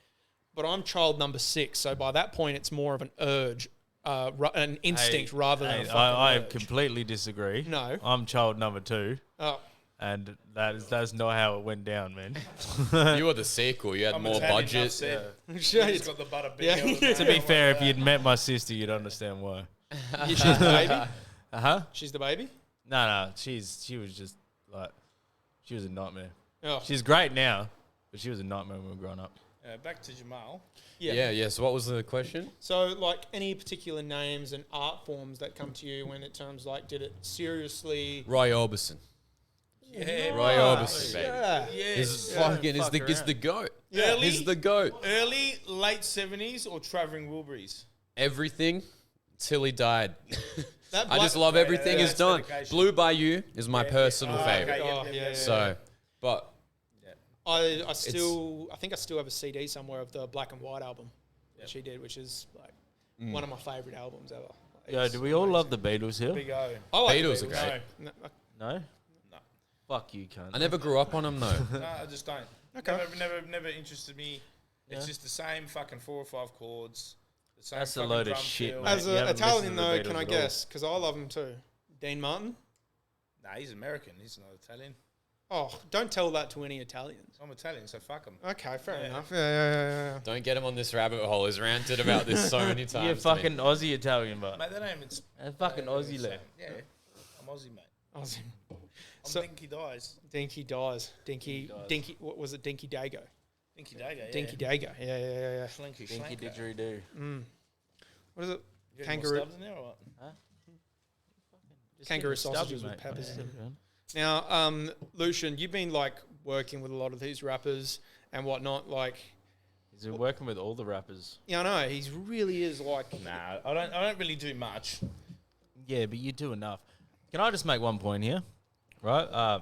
But I'm child number 6, so by that point, it's more of an urge, an instinct rather than a fucking I urge. completely disagree. No. I'm child number 2, Oh, and that's not how it went down, man. You were the sequel. You had I'm more Italian, budget. enough said. shit. He's got the butter Yeah. big. To be fair, if you'd met my sister, you'd understand why. She's the baby? Uh-huh. She's the baby? No, she was just like, she was a nightmare. Oh, She's great now, but she was a nightmare when we were growing up. Back to Jehmal. Yeah. So what was the question? So, like, any particular names and art forms that come to you when it terms like, did it seriously? Roy Orbison. Yeah, Roy Orbison, baby. Yeah. He's Yeah. fucking is Fuck the around. goat. Yeah. He's the goat. Early, late 70s or Travelling Wilburys? Everything till he died. That I just love everything he's that's done. dedication. Blue Bayou is my personal Oh, favorite. okay, Oh, yeah. So, but I think I still have a CD somewhere of the Black and White album that she did, which is like one of my favorite albums ever. Yo, It's do we all love the amazing. Beatles here? Big O. I like the Beatles are great. No, No? No. Fuck you, cunt. I never grew up on him though. No, I just don't. Okay. Never interested me. It's Yeah. just the same fucking 4 or 5 chords. The same That's a fucking load of drum shit, fill. mate. As You an haven't Italian listened to the though, Beatles can I at all. guess? Because I love him too. Dean Martin. Nah, he's American. He's not Italian. Oh, don't tell that to any Italians. I'm Italian, so fuck him. Okay, fair Yeah. enough. Yeah. Don't get him on this rabbit hole. He's ranted about this so many times. You're to me. fucking Aussie Italian, but Mate, that name it's fucking Aussie same. lad. Yeah, I'm Aussie, mate. Aussie. I'm So- Dinky Dies. Dinky dies. Dinky. What was it? Dinky Dago. Dinky Dago. Yeah. Dinky Dago. Yeah. Slinky Dinky Schlanker. didgeridoo. What is it? You got any more Kangaroo. stubs in there or what? Kangaroo sausages with peppers in them. Now, Lucian, you've been like working with a lot of these rappers and whatnot. Like, He's been working with all the rappers. yeah, I know he really is like. Nah, I don't really do much. Yeah, but you do enough. Can I just make one point here? Right?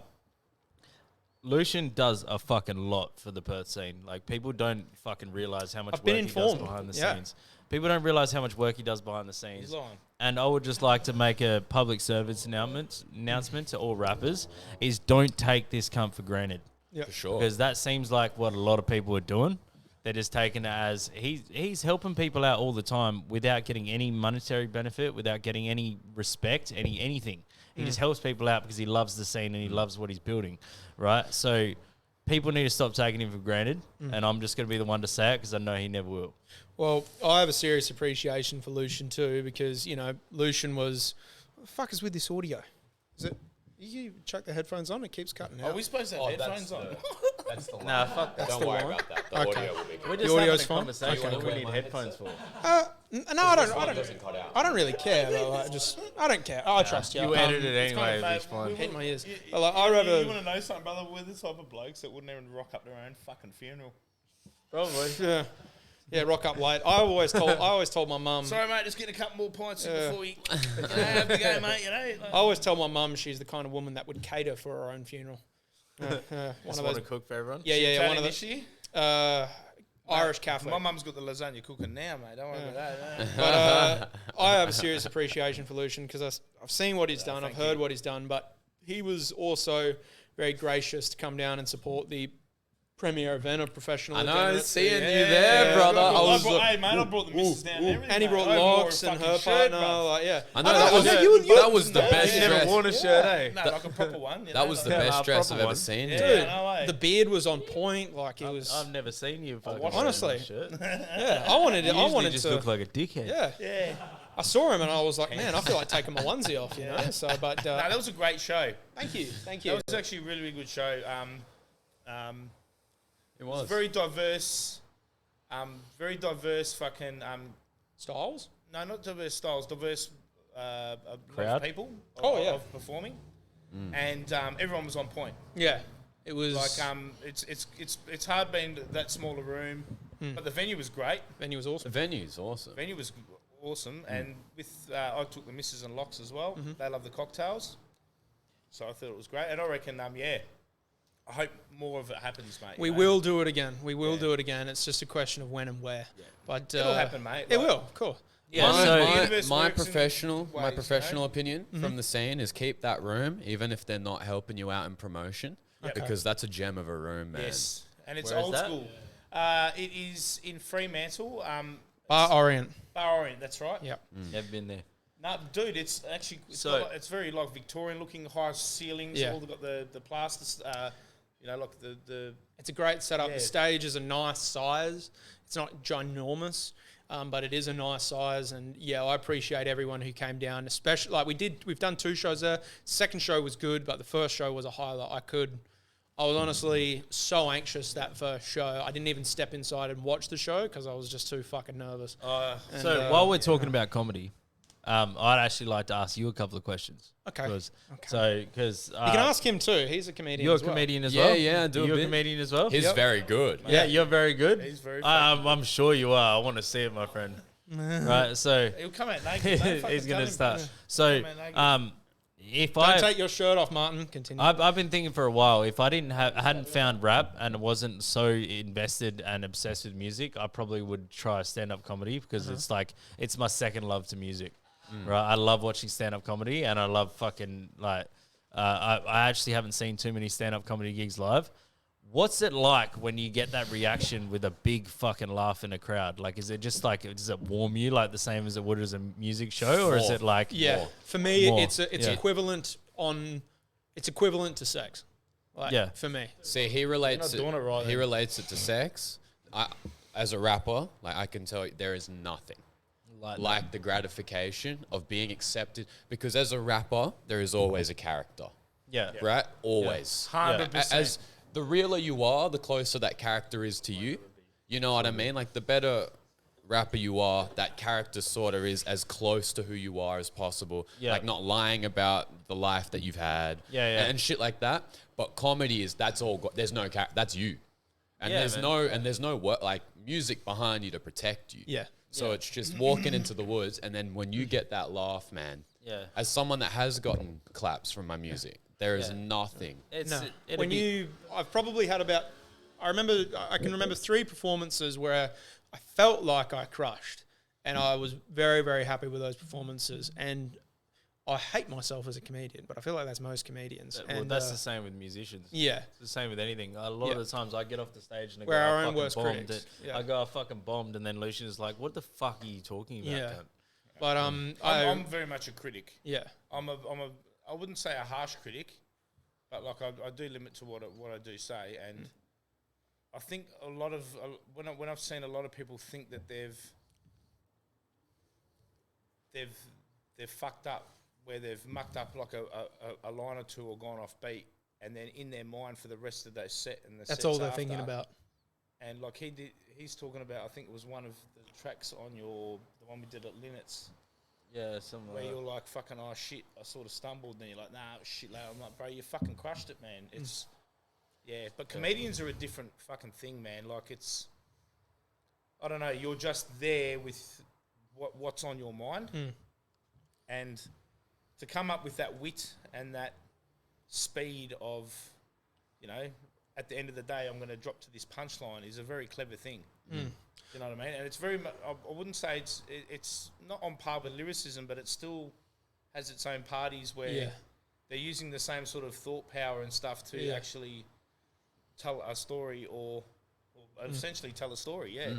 Lucian does a fucking lot for the Perth scene. Like, people don't fucking realise how much I've work been he informed. does behind the Yeah. scenes. People don't realise how much work he does behind the scenes. He's lying. And I would just like to make a public service announcement to all rappers is don't take this cunt for granted. For sure. Because that seems like what a lot of people are doing. They're just taking it as he's helping people out all the time without getting any monetary benefit, without getting any respect, anything. He just helps people out because he loves the scene and he loves what he's building, right? So people need to stop taking him for granted, and I'm just going to be the one to say it because I know he never will. Well, I have a serious appreciation for Lucian too because, you know, Lucian was... What the fuck is with this audio? Is it... You chuck the headphones on, it keeps cutting out. Are we supposed to have headphones on? That's the line. Nah, fuck that. Don't worry about that. The Okay. audio will be good. We're The just having audio's a fine? conversation. Okay, What do we cool. need headphones for? No, I don't. doesn't cut out. I don't really care. Though. I don't care. I trust you. You edit it It's kind anyway, of it's fine. Hit my ears. You, But, like, I'd rather- you want to know something, brother? We're the type of blokes that wouldn't even rock up their own fucking funeral. Probably. Yeah, rock up late. I always told my mum. Sorry, mate, just getting a couple more pints in before you have to go, mate, you know. I always tell my mum she's the kind of woman that would cater for her own funeral. One Just of want those. to cook for everyone? Yeah. One of this the year? Irish Catholic. My mum's got the lasagna cooking now, mate. Don't worry about that. But I have a serious appreciation for Lucian because I've seen what he's done, I've thank heard you. what he's done, but he was also very gracious to come down and support the premier event of Professional. I know, Degenerates. seeing you there, brother. I was. Hey, mate, I brought the missus down and everything. And he mate. brought I even wore a Locks and fucking her shirt, partner. bruv. Like, yeah. I know that was that was the best You never dress. worn a shirt, eh? No, like a proper one. You That know, was the like- best dress I've proper ever one. seen. Yeah, dude. no way. The beard was on point. Like, it was. I've never seen you fucking watched wearing Honestly. a shirt. Yeah, I wanted it. You I usually wanted just to. look like a dickhead. Yeah. Yeah. I saw him and I was like, man, I feel like taking my onesie off, you know. So, but No, that was a great show. thank you. That was actually a really, really good show. It It was was. very diverse. Very diverse fucking. Styles. No, not diverse styles. Diverse Crowd? of people. Of, Oh, yeah. Of performing, and everyone was on point. Yeah, it was Like it's hard being that smaller room, but the venue was great. venue was The awesome. venue's awesome. Venue was awesome, and with I took the missus and Locks as well. They love the cocktails, so I thought it was great. And I reckon, I hope more of it happens, mate. We you know. will do it again. We will do it again. It's just a question of when and where. But It'll happen, mate. It Like- will, cool. Yeah, my, so the my, universe my works in professional ways, my you know? professional opinion from the scene is keep that room even if they're not helping you out in promotion because that's a gem of a room, man. Yes, and it's Where is old that? school. It is in Fremantle. Bar Orient. Bar Orient, that's right. Yeah. Never been there. No, dude, it's actually it's very like Victorian looking, high ceilings. Yeah. All got the plasters. Like the It's a great setup. Yeah. The stage is a nice size. It's not ginormous, but it is a nice size. And yeah, I appreciate everyone who came down, especially like we've done 2 shows there. Second show was good, but the first show was a highlight. I was honestly so anxious that first show. I didn't even step inside and watch the show because I was just too fucking nervous. And, So while we're talking about comedy, I'd actually like to ask you a couple of questions. Okay. Because You can ask him too. He's a comedian. you're a as well. comedian as Yeah, well. yeah, I do a You're a bit. comedian as well. He's very good. Yeah, you're very good. He's very I'm sure you are. I want to see it, my friend. Right, so he'll come out naked. Don't fucking he's tell gonna him. start. So, Come out naked. if Don't I take your shirt off, Martin. Continue. I've been thinking for a while. If I hadn't found rap and wasn't so invested and obsessed with music, I probably would try stand-up comedy because it's my second love to music. Right, I love watching stand-up comedy and I love fucking like. I actually haven't seen too many stand-up comedy gigs live. What's it like when you get that reaction with a big fucking laugh in a crowd? Like, is it just like, does it warm you like the same as it would as a music show, or is it like, Yeah, for me, More. it's Yeah. equivalent to sex. Like, Yeah. for me. See, he relates You're not doing it right he then. relates it to sex. As a rapper, like I can tell you, there is nothing like the gratification of being accepted. Because as a rapper, there is always a character, yeah, right? Always. 100%. As the realer you are, the closer that character is to you. You know what I mean? Like the better rapper you are, that character sort of is as close to who you are as possible. Yeah. Like not lying about the life that you've had. Yeah. And shit like that. But comedy is, that's all, there's no that's you. And there's no work, like music behind you to protect you. Yeah. So it's just walking into the woods, and then when you get that laugh, man, Yeah. as someone that has gotten claps from my music, there is nothing. I've probably had about, I can remember 3 performances where I felt like I crushed, and I was very, very happy with those performances. And I hate myself as a comedian, but I feel like that's most comedians. Well, and that's the same with musicians. Yeah. It's the same with anything. A lot of the times I get off the stage and I We're go, our I own fucking worst bombed critics. it. Yeah. I go, I fucking bombed, and then Lucian is like, what the fuck are you talking about? Yeah. cunt?" But I'm very much a critic. yeah. I wouldn't say a harsh critic, but like I do limit to what I do say, and I think a lot of when I've seen a lot of people think that they've fucked up, where they've mucked up like a line or two or gone off beat, and then in their mind for the rest of those set and the That's sets all they're after, thinking about. And like he's talking about, I think it was one of the tracks on the one we did at Linnets, Yeah, something where like you're like, fucking, oh shit, I sort of stumbled, and then you're like, nah, it was shit loud. I'm like, bro, you fucking crushed it, man. It's, but comedians are a different fucking thing, man. Like, it's, I don't know, you're just there with what's on your mind. And to come up with that wit and that speed of, you know, at the end of the day, I'm going to drop to this punchline is a very clever thing. You know what I mean? And it's very much, I wouldn't say it's not on par with lyricism, but it still has its own parties where they're using the same sort of thought power and stuff to actually tell a story or essentially tell a story, yeah.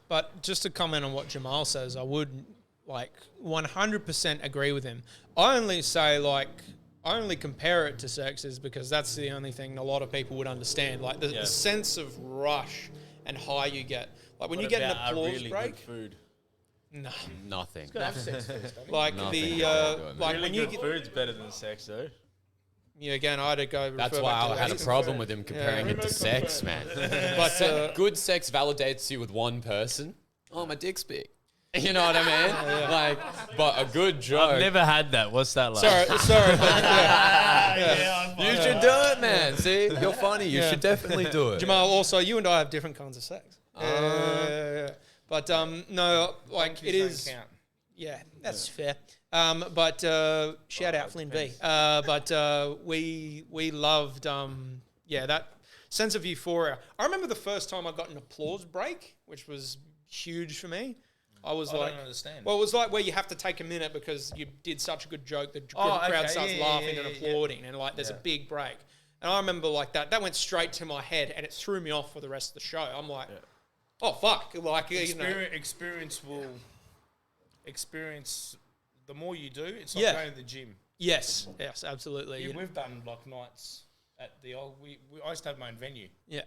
But just to comment on what Jehmal says, I would 100% agree with him. I only compare it to Sexes because that's the only thing a lot of people would understand. Like the sense of rush and high you get. Like when you get an applause really break. Food? No. Nothing. Like Nothing. like Really when you good food's better than sex, though. Yeah, again, I had to go. That's refer why back to I had a Lex. problem with him comparing it to sex, man. But good sex validates you with one person. Oh, my dick's big. You know what I mean? Like, but a good joke. I've never had that. What's that like? Sorry, but You should do it, man. See, you're funny. You should definitely do it. Jamal, also, you and I have different kinds of sex. But no, like it is. Count. Yeah, that's fair. But shout out Flynn B. But we loved that sense of euphoria. I remember the first time I got an applause break, which was huge for me. I don't understand. Well, it was like where you have to take a minute because you did such a good joke, the crowd starts laughing and applauding, and like there's a big break. And I remember like that went straight to my head, and it threw me off for the rest of the show. I'm like, oh fuck! Like experience. The more you do, it's like going to the gym. Yes, absolutely. We've done like nights at the old. I used to have my own venue. Yeah.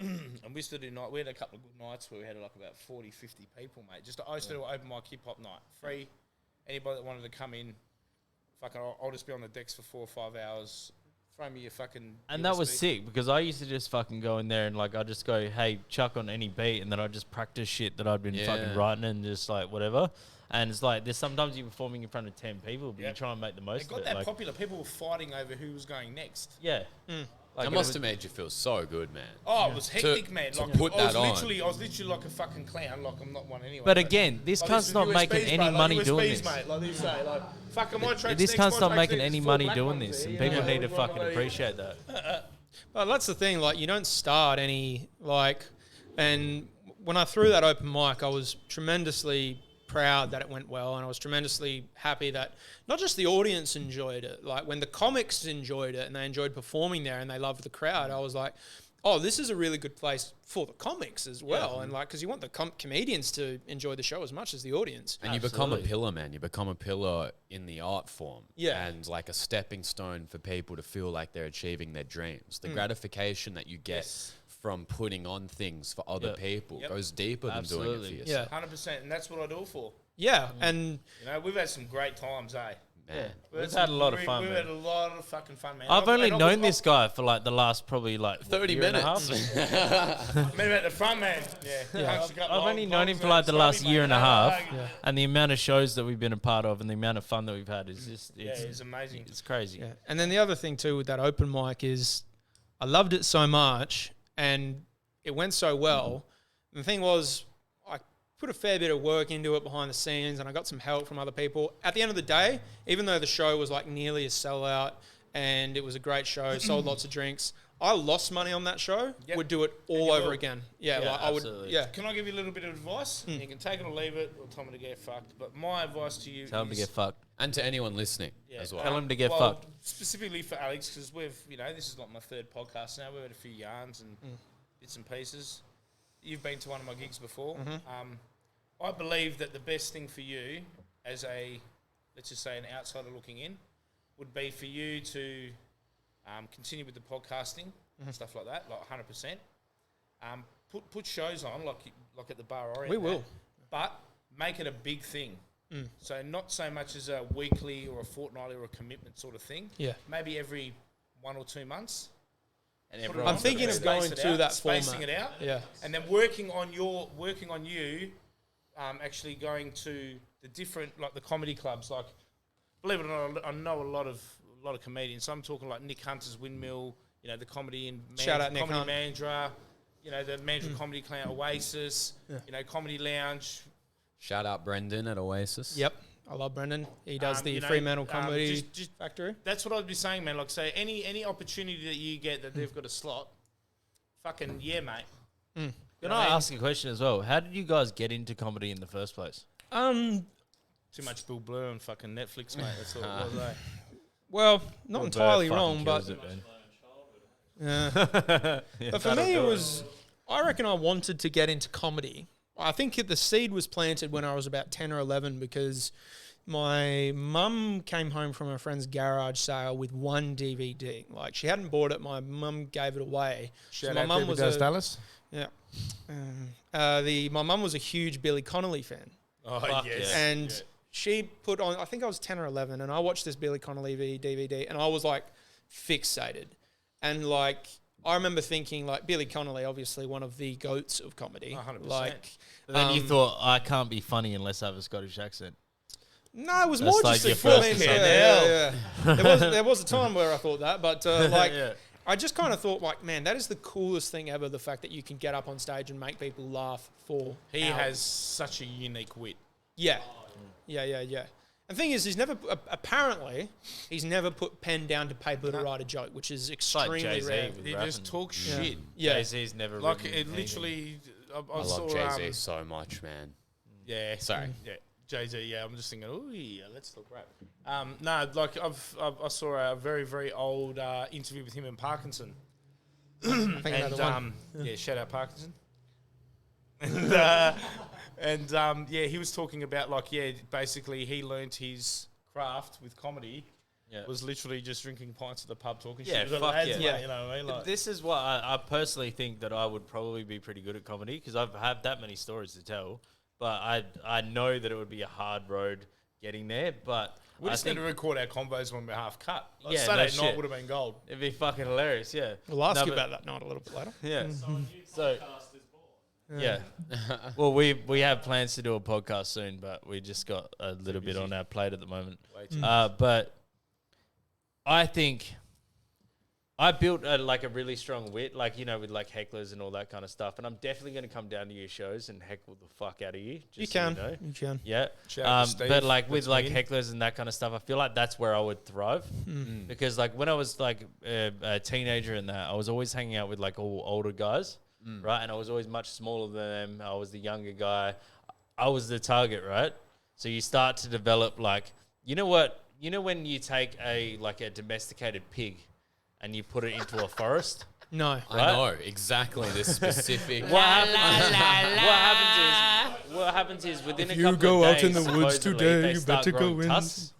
And we used to do night. We had a couple of good nights where we had like about 40, 50 people, mate. I used to do an open mic hip hop night, free. Anybody that wanted to come in, fucking, I'll just be on the decks for 4 or 5 hours. Throw me your fucking. And that was sick because I used to just fucking go in there and like I'd just go, hey, chuck on any beat, and then I'd just practice shit that I'd been fucking writing and just like whatever. And it's like there's sometimes you're performing in front of 10 people, but you try and make the most It of got it. that like, popular. People were fighting over who was going next. Yeah. Like That must have made you feel so good, man. Oh, it was hectic, man. To Like, put that on. I was literally like a fucking clown. Like I'm not one anyway. But again, this cunt's not making any money doing this. Mate, like they say, like fucking my tracks. This cunt's not making any money doing this, this, and people need to fucking appreciate that. Well, that's the thing. Like, you don't start any and when I threw that open mic, I was tremendously proud that it went well, and I was tremendously happy that not just the audience enjoyed it. Like when the comics enjoyed it and they enjoyed performing there and they loved the crowd, I was like, oh, this is a really good place for the comics as well. And like, because you want the comedians to enjoy the show as much as the audience. And you become a pillar, man. You become a pillar in the art form. Yeah. And like a stepping stone for people to feel like they're achieving their dreams. The gratification that you get from putting on things for other people goes deeper than doing it for yourself. 100%, and that's what I do it for. Yeah, and You know, we've had some great times, eh? Man. We've had a lot of fun, We've man. had a lot of fucking fun, man. I've only and known this guy for like the last probably like 30 year and a half. minutes. Met him at the front, man. Yeah. I've only known him for like the last year and a half, and the amount of shows that we've been a part of and the amount of fun that we've had is just it's amazing. It's crazy. Yeah. And then the other thing too with that open mic is I loved it so much and it went so well. And the thing was I put a fair bit of work into it behind the scenes and I got some help from other people. At the end of the day, even though the show was like nearly a sellout and it was a great show, sold lots of drinks, I lost money on that show, would do it all over again. Yeah, like I would. absolutely. Yeah. Can I give you a little bit of advice? You can take it or leave it, or tell me to get fucked. But my advice to you Tell him to is get fucked. And to anyone listening as well. Tell him to get fucked. Specifically for Alex, because this is like my third podcast now. We've had a few yarns and bits and pieces. You've been to one of my gigs before. I believe that the best thing for you as let's just say an outsider looking in, would be for you to continue with the podcasting, stuff like that, like 100%. Put shows on, like at the Bar Orient. We will. But make it a big thing. So not so much as a weekly or a fortnightly or a commitment sort of thing. Yeah. Maybe every 1 or 2 months. And Put it everyone I'm on, thinking of space going it to out, that spacing format. it out. Yeah. And then working on you, actually going to the different, like the comedy clubs. Like, believe it or not, I know a lot of comedians. So I'm talking like Nick Hunter's Windmill, the comedy in Shout out Nick Comedy Hunt. Mandra, the Mandra Comedy Clan Oasis, Comedy Lounge. Shout out Brendan at Oasis. Yep. I love Brendan. He does the you know, Fremantle Comedy just Factory. That's what I'd be saying, man. Like, say any opportunity that you get that they've got a slot, fucking yeah, mate. Can I ask a question as well? How did you guys get into comedy in the first place? Too much Bill Blur on fucking Netflix, mate. That's all it was, eh? Well, not Bill entirely Burr wrong, fucking but kills it, man. yeah. But for me, it was. I reckon I wanted to get into comedy. I think the seed was planted when I was about 10 or 11 because my mum came home from her friend's garage sale with one DVD. Like, she hadn't bought it. My mum gave it away. Shout my out mum David was Does a, Dallas. yeah. My mum was a huge Billy Connolly fan. Oh, Fuck yes. yeah. And she put on, I think I was 10 or 11, and I watched this Billy Connolly DVD, and I was like fixated. And like, I remember thinking, like, Billy Connolly, obviously one of the goats of comedy. 100%. Like, But then you thought, I can't be funny unless I have a Scottish accent. no, it was That's more like just your a first feeling. kid. There was a time where I thought that, but like, Yeah. I just kind of thought, like, man, that is the coolest thing ever. The fact that you can get up on stage and make people laugh for He hours. has such a unique wit. Yeah. The thing is, he's never put pen down to paper to write a joke, which is extremely Jay-Z rare. with He rapping. just talks shit. Yeah. Jay-Z's never Like, written it anything. literally... I love Jay-Z so much, man. Yeah. Sorry. Yeah. Jay-Z, yeah. I'm just thinking, oh, yeah, let's talk rap. No, like, I saw a very, very old interview with him and Parkinson. I think another one. Yeah, shout out Parkinson. And he was talking about, like, basically he learnt his craft with comedy. Yeah. Was literally just drinking pints at the pub talking Yeah, shit. with the fuck lads, yeah. mate, Yeah. you know what I mean? Like, This is what I personally think that I would probably be pretty good at comedy because I've had that many stories to tell. But I know that it would be a hard road getting there. But we I just need think to record our combos when we're half cut. Like, Yeah, no Saturday night shit. would have been gold. it'd be fucking hilarious. Yeah. We'll ask No, you but- about that night a little bit later. Yeah. So. Yeah. Well, we have plans to do a podcast soon, but we just got a little bit on our plate at the moment. But I think I built a really strong wit, like, with like hecklers and all that kind of stuff. And I'm definitely going to come down to your shows and heckle the fuck out of you. Just You so can. know. You can. Yeah. Shout out to Steve, But like with that's like me. hecklers and that kind of stuff, I feel like that's where I would thrive. Because like when I was like a teenager and that, I was always hanging out with like all older guys, right? And I was always much smaller than them. I was the younger guy. I was the target, right? So you start to develop like, when you take a domesticated pig and you put it into a forest. No. I know exactly this specific. What happens is within If a you couple go of out in days, the woods supposedly, today, they you start better go growing in. tusks,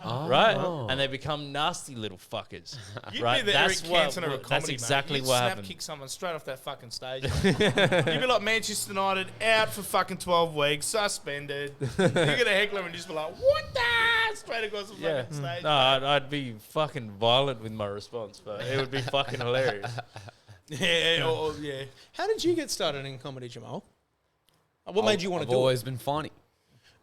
Oh. right? And they become nasty little fuckers. You'd right? be the Eric Cantona of comedy, That's exactly mate. what You'd happened. snap kick someone straight off that fucking stage. You'd be like Manchester United, out for fucking 12 weeks, suspended. You get a heckler and just be like, what the? Straight across the Yeah. fucking stage. No, I'd be fucking violent with my response, but it would be fucking hilarious. Yeah. How did you get started in comedy, Jehmal? What made you want to I've do it? always been funny.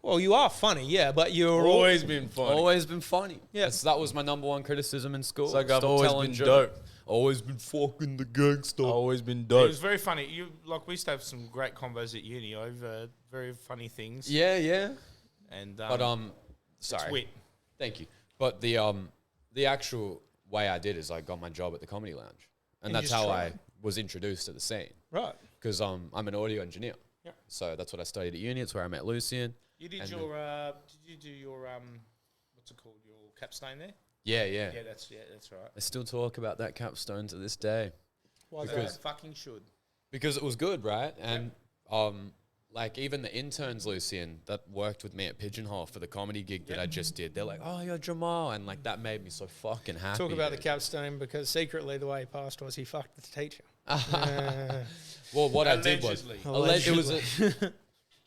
Well, you are funny, yeah, but you're Always been funny. Always been funny. Yeah. That was my number one criticism in school. It's like I've Stop always telling been jokes. dope. Always been fucking the gangster. Always been It dope. was very funny. We used to have some great combos at uni over very funny things. Yeah, yeah. And But it's sorry. wit. Thank you. But the actual way I did is I got my job at the Comedy Lounge, and And that's you just how tried. I was introduced to the scene. right. Because I'm an audio engineer. Yeah. So that's what I studied at uni. It's where I met Lucian. You did And your did you do your what's it called, your capstone there? Yeah, yeah. Yeah, that's right. I still talk about that capstone to this day Why is Because- that? Fucking should. because it was good, right? And like even the interns, Lucien, that worked with me at Pigeonhole for the comedy gig that I just did, they're like, "Oh, you're Jehmal," and like that made me so fucking happy. Talk about the dude. capstone, because secretly the way he passed was he fucked the teacher. Well, what I did was Allegedly. it was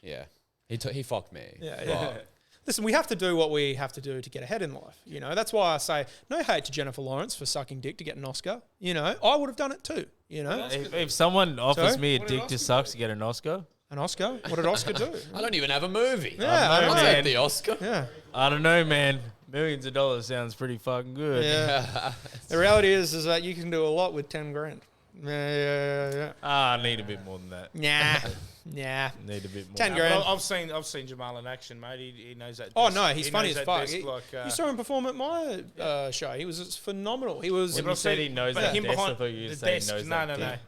yeah. He fucked me. Yeah, But yeah. Listen, we have to do what we have to do to get ahead in life. You know, that's why I say no hate to Jennifer Lawrence for sucking dick to get an Oscar. You know, I would have done it too. You know, If someone offers Sorry? me a What did dick to Oscar suck do? to get an Oscar, an Oscar. What did Oscar do? I don't even have a movie. Yeah, I know, I'll man. take the Oscar. Yeah, I don't know, man. Millions of dollars sounds pretty fucking good. yeah. The reality is that you can do a lot with 10 grand. Yeah. Ah, I need a bit more than that. Nah. Need a bit more. 10 But grand. I've seen Jehmal in action, mate. He knows that. Oh desk. no, he's He funny knows as that fuck. desk You saw him perform at my show. He was phenomenal. He was. When you said he knows but that him desk, I behind thought you were the saying desk. knows No, that no. dick.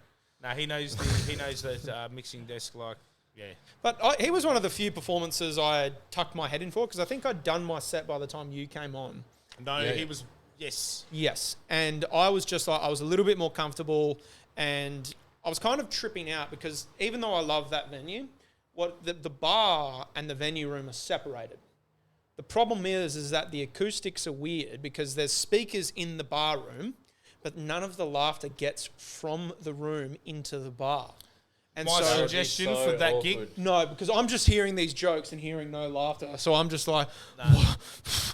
No, he knows that mixing desk like. Yeah. But he was one of the few performances I tucked my head in for, because I think I'd done my set by the time you came on. No, Yeah. he was. Yes. Yes, and I was just like, I was a little bit more comfortable, and I was kind of tripping out because even though I love that venue, the bar and the venue room are separated. The problem is that the acoustics are weird because there's speakers in the bar room, but none of the laughter gets from the room into the bar. And My so suggestion so for that awkward. gig. no, because I'm just hearing these jokes and hearing no laughter, so I'm just like,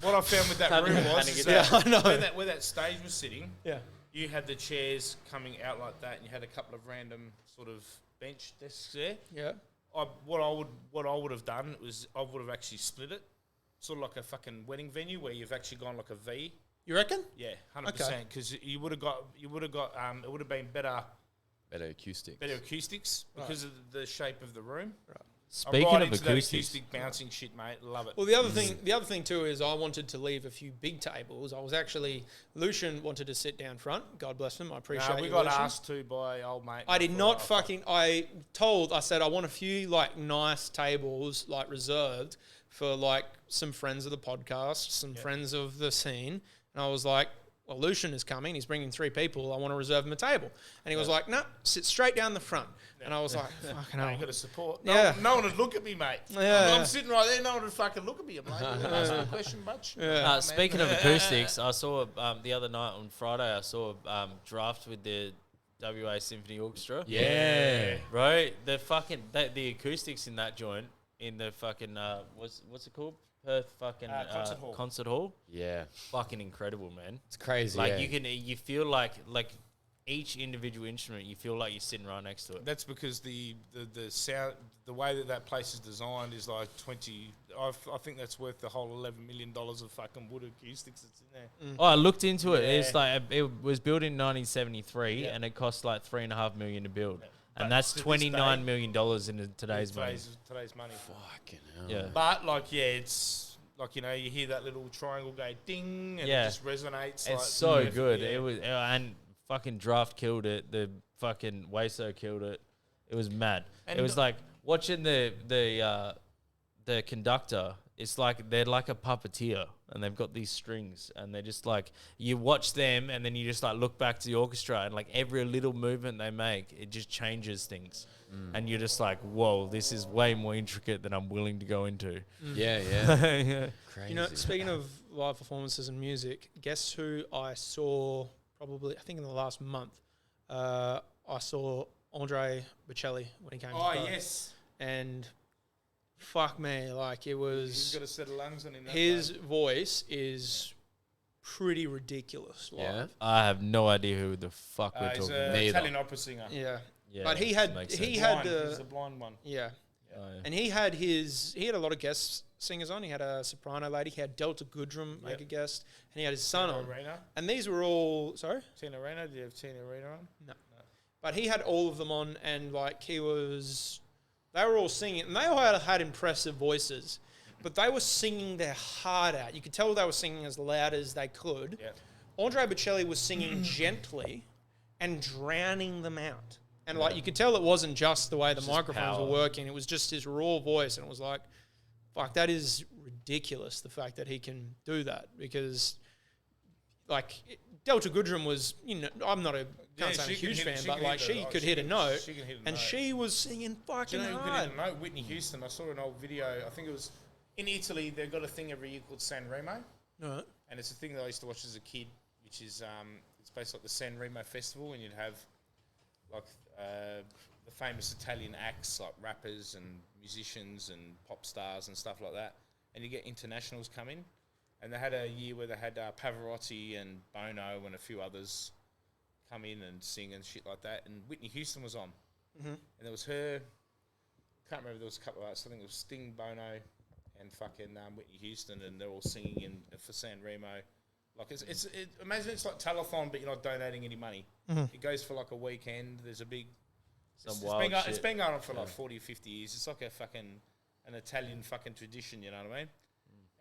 What I found with that room was Panic is attack. that Yeah, I know. where that stage was sitting, yeah. you had the chairs coming out like that, and you had a couple of random sort of bench desks there. Yeah. What I would have done was I would have actually split it, sort of like a fucking wedding venue where you've actually gone like a V. You reckon? Yeah, 100%. Because you would have got it would have been better Better acoustics. acoustics because of the shape of the room. I'm Speaking right of into that acoustics, acoustic bouncing shit, mate. Love it. Well, the other thing too is I wanted to leave a few big tables. I was actually Lucian wanted to sit down front. God bless him. I appreciate we you, got Lucian. asked to by old mate. I did before not fucking. I said I want a few like nice tables like reserved for like some friends of the podcast, some friends of the scene, and I was like, well, Lucian is coming. He's bringing 3 people. I want to reserve him a table. And he was like, no, sit straight down the front. And I was like, fucking I hell. ain't got to support. Yeah. No one would look at me, mate. Yeah. I'm sitting right there. No one would fucking look at me. I'm like, ask me a question, much. speaking of acoustics, I saw the other night on Friday. I saw draft with the WA Symphony Orchestra. Yeah. Right, the acoustics in that joint in the fucking what's it called? Perth fucking concert hall. Yeah. Fucking incredible, man. It's crazy. Like yeah. you feel like each individual instrument, you feel like you're sitting right next to it. That's because the sound, the way that place is designed is like 20. I think that's worth the whole $11 million of fucking wood acoustics that's in there. Oh, I looked into it. It's Yeah. like it was built in 1973, Yeah. and it cost like $3.5 million to build, But and that's to this $29 day- million in today's money. Today's money. Fucking hell. Yeah. But like, yeah, it's like, you know, you hear that little triangle go ding, and Yeah. it just resonates. It's like, so perfect, good. yeah. It was, and fucking Draft killed it. The fucking Waso killed it. It was mad. And it was like watching the conductor. It's like they're like a puppeteer, and they've got these strings, and they're just like you watch them, and then you just like look back to the orchestra, and like every little movement they make, it just changes things, and you're just like, whoa, this is way more intricate than I'm willing to go into. Yeah, yeah. Yeah. Crazy. You know, speaking of live performances and music, guess who I saw probably, I think in the last month, I saw Andre Bocelli when he came to Oh Perth. yes. And fuck me, like it He's was. got a set of lungs on him. that His bloke. voice is pretty ridiculous. Live. Yeah. I have no idea who the fuck we're He's talking an about. Neither. Italian opera singer. Yeah. Yeah, But he this had makes he sense. had Blind. He's the blind one. yeah, Oh, yeah. and he had a lot of guest singers on. He had a soprano lady. He had Delta Goodrum make Yep. a guest, and he had his son Tina on. Arena. And these were all Tina Arena. Did you have Tina Arena on? but he had all of them on, and like they were all singing, and they all had impressive voices, but they were singing their heart out. You could tell they were singing as loud as they could. Yeah. Andre Bocelli was singing gently and drowning them out. And like you could tell it wasn't just the way the Just microphones power. were working, it was just his raw voice, and it was like, fuck, that is ridiculous, the fact that he can do that, because like Delta Goodrum was, I'm not can't say I'm a she can huge hit- fan, she but can like hit the- she oh, could she hit a can- note, she can hit a and note. she was singing Do fucking you know who could hard. hit a note? Whitney Houston. I saw an old video. I think it was in Italy. They've got a thing every year called San Remo, Right. and it's a thing that I used to watch as a kid, which is it's basically like the San Remo festival, and you'd have like the famous Italian acts like rappers and musicians and pop stars and stuff like that, and you get internationals come in, and they had a year where they had Pavarotti and Bono and a few others come in and sing and shit like that, and Whitney Houston was on, and there was her. Can't remember. There was a couple of artists. I think it was Sting, Bono, and fucking Whitney Houston, and they're all singing in for San Remo. Like imagine it's like telethon, but you're not donating any money. It goes for like a weekend. There's a big. It's been going on for like 40 or 50 years. It's like an Italian fucking tradition. You know what I mean?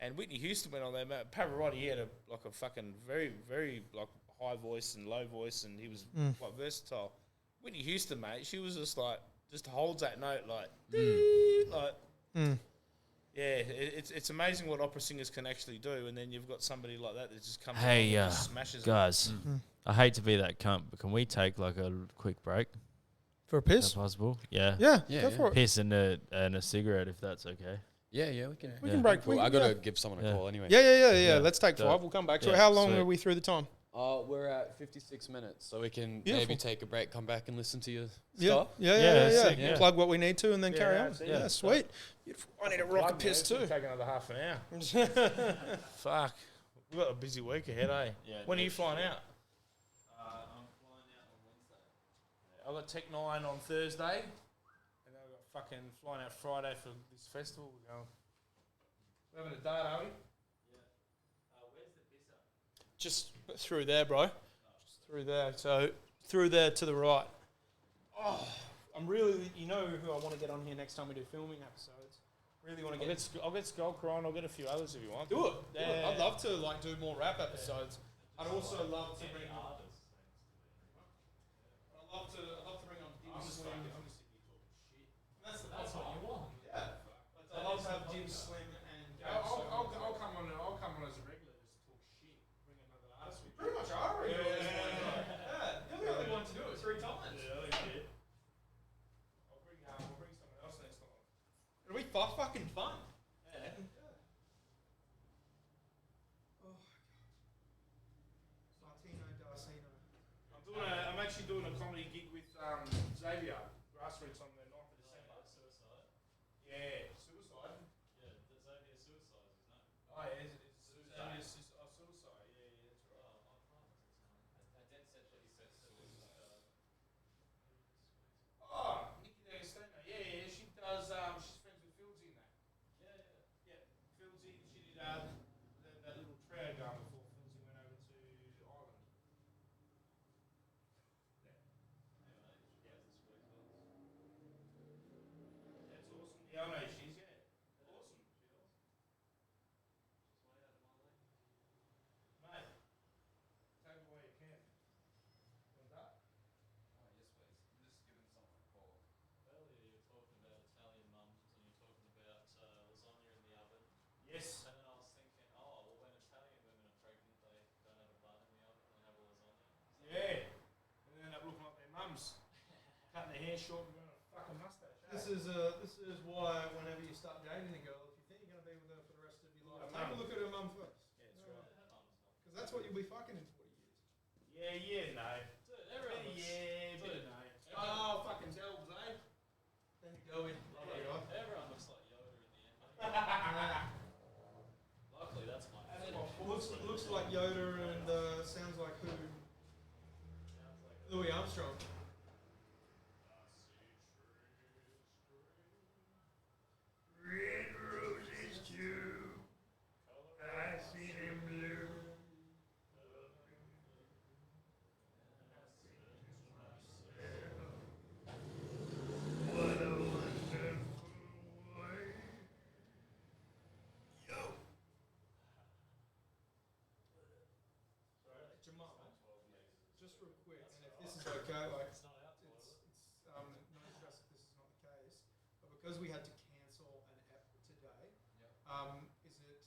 And Whitney Houston went on there. Pavarotti, he had a fucking very, very like high voice and low voice, and he was quite versatile. Whitney Houston, mate, she was just holds that note like, yeah. It's amazing what opera singers can actually do, and then you've got somebody like that that just comes Hey, along and just smashes it. guys, I hate to be that cunt, but can we take like a quick break? For a Is that piss? possible? Yeah. Yeah, Yeah, go yeah. for it. Piss and a cigarette, if that's okay. Yeah, we can break. Cool. We I can gotta go. give someone a Yeah. call anyway. Yeah. Yeah. Let's take Dope. 5. We'll come back to Yeah, it. How long sweet. are we through the time? We're at 56 minutes, so we can Beautiful. maybe take a break, come back and listen to your Yeah, stuff. yeah. sick, yeah. Plug what we need to and then carry on. that's it. Yeah, sweet. Beautiful. I need a rock a piss too. Take another half an hour. Fuck. We've got a busy week ahead, eh? Yeah, When are you flying out? I'm flying out on Wednesday. I've got Tech 9 on Thursday. And then I've got fucking flying out Friday for this festival. We're having a date, are we? Where's the pisser? Just through there, bro. Just through there. So through there to the right. Oh, I'm really, who I want to get on here next time we do filming episodes. Really want to get. I'll get Skullcry on. I'll get a few others if you want. Do it. Yeah. I'd love to do more rap episodes. I'd also love to bring. I'd love to bring on Dim Slim. That's what you want. Yeah. I'd love to have Dim Slim and. I'll come on. I'll come on as a regular, just talk shit. Bring another artist with. Pretty much are. Yeah. You're the only one to do it 3 times. Yeah, I think it. I'll bring someone else next time. It'll be fucking fun. I'm actually doing a comedy gig with Xavier Grassroots on the 9th of December. Suicide. Yeah, Suicide. Yeah, the Xavier Suicide, isn't it? Oh, yeah, it's Xavier Suicide. Yeah, that's right. I dead set that he said Suicide. Oh, Nikki D'Agostino. Yeah, she does. She's friends with Fieldsy and that. Yeah. Fieldsy, she did that little trio going before Fieldsy went over to Ireland. That's awesome. Yeah, I know she's awesome. Mate, take it where you can. Want that? Earlier you were talking about Italian mums and you're talking about lasagna in the oven. Yes. And then I was thinking, when Italian women are pregnant, they don't have a bun in the oven, they have a lasagna. Yeah. And they end up looking like their mums. Cutting their hair short and growing a fucking mustache. This is why whenever you start dating a girl, if you think you're going to be with her for the rest of your life, take a look at her mum first. Yeah, that's right. Because that's what you'll be fucking in 40 years. Yeah, no. Dude, everyone looks, Bit of no. everyone- Oh, fucking Zelbs, eh? Then you go in. everyone looks like Yoda in the looks like Yoda and sounds like who? Louis Armstrong. Red roses too. I see them blue. What a wonderful way. Yo. Jehmal, just real quick, and if this is okay, like it's no stress if this is not the case, but because we had to cancel an ep today, is it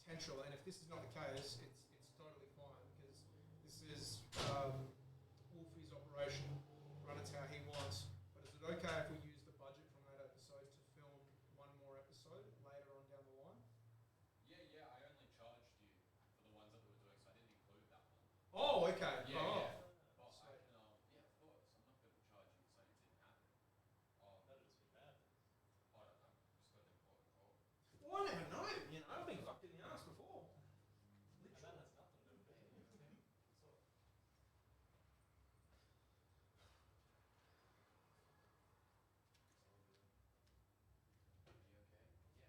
potential? And if this is not the case, it's totally fine because this is Wolfie's operation, run it how he wants. But is it okay if we use the budget from that episode to film one more episode later on down the line? Yeah, I only charged you for the ones that we were doing, so I didn't include that one. Oh, okay. Yeah, oh. yeah. Well, I can, yeah, of course. I'm not going to charge you so it didn't happen. That would be bad. I don't know. Just got an important call. Well, I never know. You know, I've been fucked in the ass before. Literally. Are you okay? Yeah.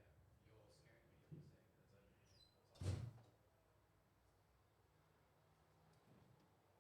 You're scaring me. You're saying that it's over. What's up?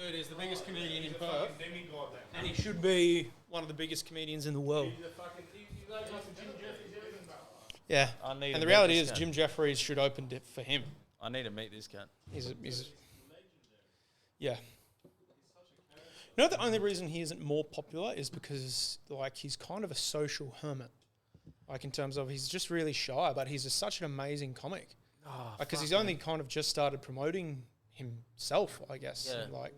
Dude, he's the biggest comedian in Perth. And he should be one of the biggest comedians in the world. Yeah. And the reality is Jim Jeffries should open it for him. I need to meet this guy. Yeah. You know, the only reason he isn't more popular is because, like, he's kind of a social hermit. Like, in terms of he's just really shy, but he's just such an amazing comic. Because he's only kind of just started promoting himself, I guess. Yeah. And, like,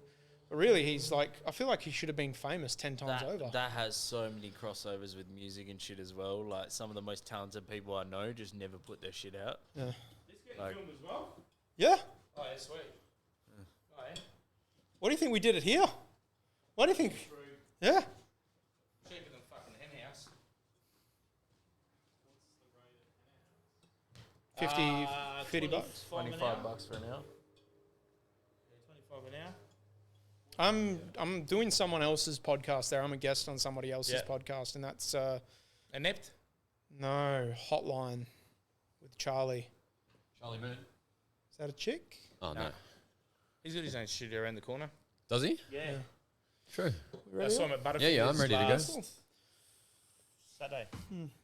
but really, he's like, I feel like he should have been famous 10 times over. That has so many crossovers with music and shit as well. Like, some of the most talented people I know just never put their shit out. Yeah. This getting filmed as well? Yeah. Oh, yeah, sweet. Oh, yeah. What do you think we did it here? What do you think? Yeah. Cheaper than fucking hen house. 50 bucks. $25 for an hour. Yeah, 25 an hour. I'm doing someone else's podcast there. I'm a guest on somebody else's podcast, and that's Inept? no Hotline with Charlie. Charlie Moon. Is that a chick? Oh, no. He's got his own studio around the corner. Does he? Yeah. True. I saw him at Butterfield's. Yeah, I'm ready to go. Saturday.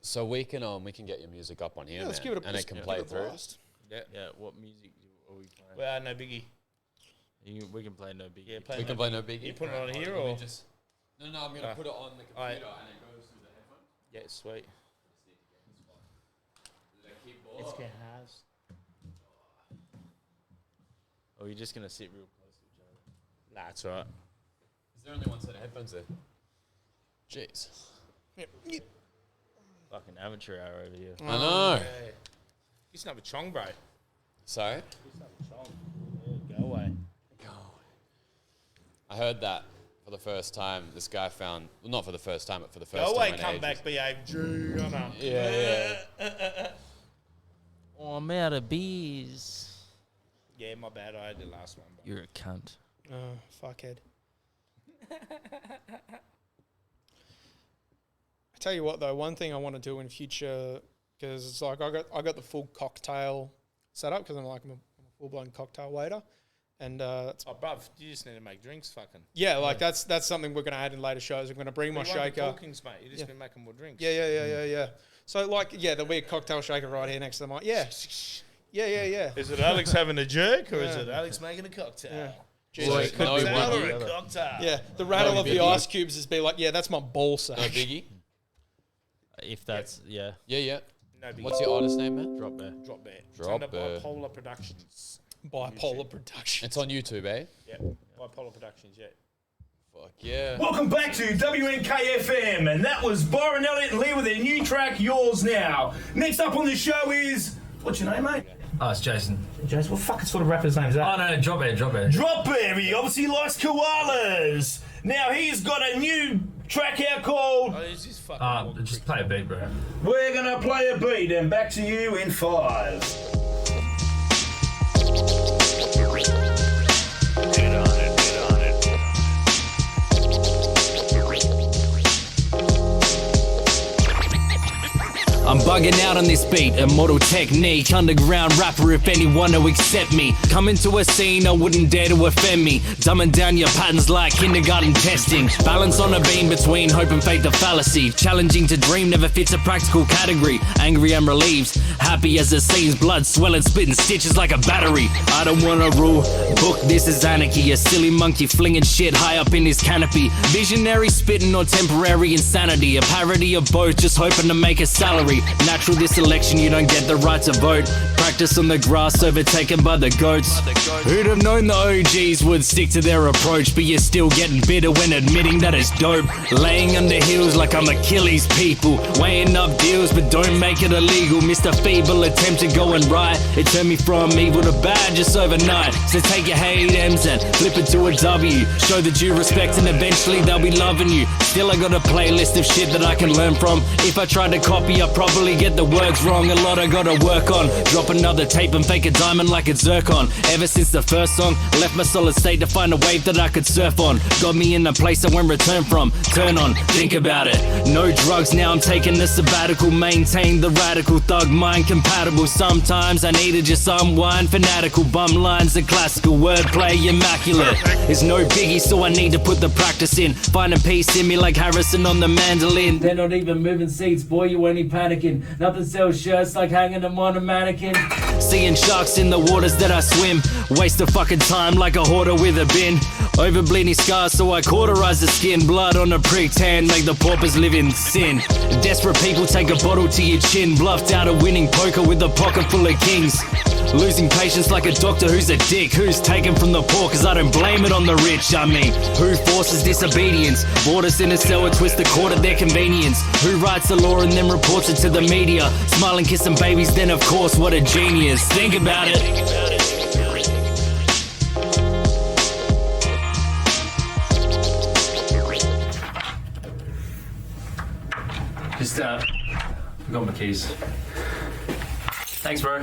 So we can get your music up on here, Yeah, let's man, give it a and it can give play it a through. blast. Yeah. Yeah, what music are we playing? Well, no biggie. We can play No Biggie. Yeah, play We can play No Biggie. You put it on here Let me or? just- No, I'm going to put it on the computer and it goes through the headphones. Yeah, sweet. The keyboard. Or are you just going to sit real close to each other? Nah, it's alright. Is there only one set of headphones there? Jeez. Fucking amateur hour over here. I know. Yeah. You should have a chong, bro. Sorry? Yeah, go away. I heard that for the first time. This guy found, well, not for the first time, but for the first Go time. away, in come ages. back, behave. Junior. Yeah. Oh, I'm out of beers. Yeah, my bad. I had the last one. Bro. You're a cunt. Oh, fuckhead. I tell you what, though, one thing I want to do in future, because it's like I got the full cocktail set up because I'm a full blown cocktail waiter, and it's, Oh, bruv, you just need to make drinks, fucking. yeah, like that's something we're gonna add in later shows. I'm gonna bring my You won't be shaker. talkings, mate. You're just Yeah. going to make them more drinks. Yeah. So like, yeah, there'll be a cocktail shaker right here next to the mic. Yeah. Is it Alex having a jerk or is Yeah. it Alex making a cocktail? Yeah. Boy, Jesus. no Cocktail or biggie. a cocktail? Yeah, the rattle No of the biggie. ice cubes is be like, yeah, that's my ball sack. No Biggie? If that's, yeah. Yeah. No big What's your artist name, man? Dropbear. Dropbear. It's under Dropbear. Bipolar Productions. Bipolar production. It's on YouTube, eh? Yeah, Bipolar Productions, yeah. Fuck yeah. Welcome back to WNKFM, and that was Byron Elliott and Lee with their new track, Yours Now. Next up on the show is, what's your name, mate? Oh, it's Jason. James, what fucking sort of rapper's name is Oh, that? no, Dropbear. Dropbear, he obviously likes koalas. Now he's got a new track out called Oh, this is fucking Just play a beat, bro. We're Gonna Play a Beat, and back to you in 5. I'm bugging out on this beat, immortal technique, underground rapper if anyone to accept me. Come into a scene, I wouldn't dare to offend me. Dumbing down your patterns like kindergarten testing. Balance on a beam between hope and faith, a fallacy. Challenging to dream never fits a practical category. Angry and relieved, happy as it seems. Blood swelling, spitting stitches like a battery. I don't wanna rule book, this is anarchy. A silly monkey flinging shit high up in his canopy. Visionary spitting or temporary insanity. A parody of both, just hoping to make a salary. Natural this election, you don't get the right to vote. Practice on the grass, overtaken by the goats. Who'd have known the OGs would stick to their approach, but you're still getting bitter when admitting that it's dope. Laying under heels like I'm Achilles, people. Weighing up deals, but don't make it illegal. Missed a feeble attempt to go and right. It turned me from evil to bad just overnight. So take your hate M's and flip it to a W. Show the due respect and eventually they'll be loving you. Still I got a playlist of shit that I can learn from. If I tried to copy, I probably probably get the words wrong, a lot I gotta work on. Drop another tape and fake a diamond like it's zircon. Ever since the first song, left my solid state to find a wave that I could surf on. Got me in a place I won't return from. Turn on, think about it. No drugs, now I'm taking a sabbatical. Maintain the radical thug mind compatible. Sometimes I need to just unwind. Fanatical bum lines and classical wordplay immaculate. It's no biggie, so I need to put the practice in. Find a piece in me like Harrison on the mandolin. They're not even moving seats, boy, you ain't panicking. Nothing sells shirts like hanging them on a mannequin. Seeing sharks in the waters that I swim. Waste of fucking time like a hoarder with a bin. Over bleeding scars, so I cauterize the skin. Blood on a pricked hand, make the paupers live in sin. Desperate people take a bottle to your chin. Bluffed out of winning poker with a pocket full of kings. Losing patience like a doctor who's a dick. Who's taken from the poor, cause I don't blame it on the rich. I mean, who forces disobedience? Borders in a cell, twist the court at their convenience. Who writes the law and then reports it to the media? Smiling, kissing babies, then of course, what a genius. Think about it. Just, forgot my keys. Thanks, bro.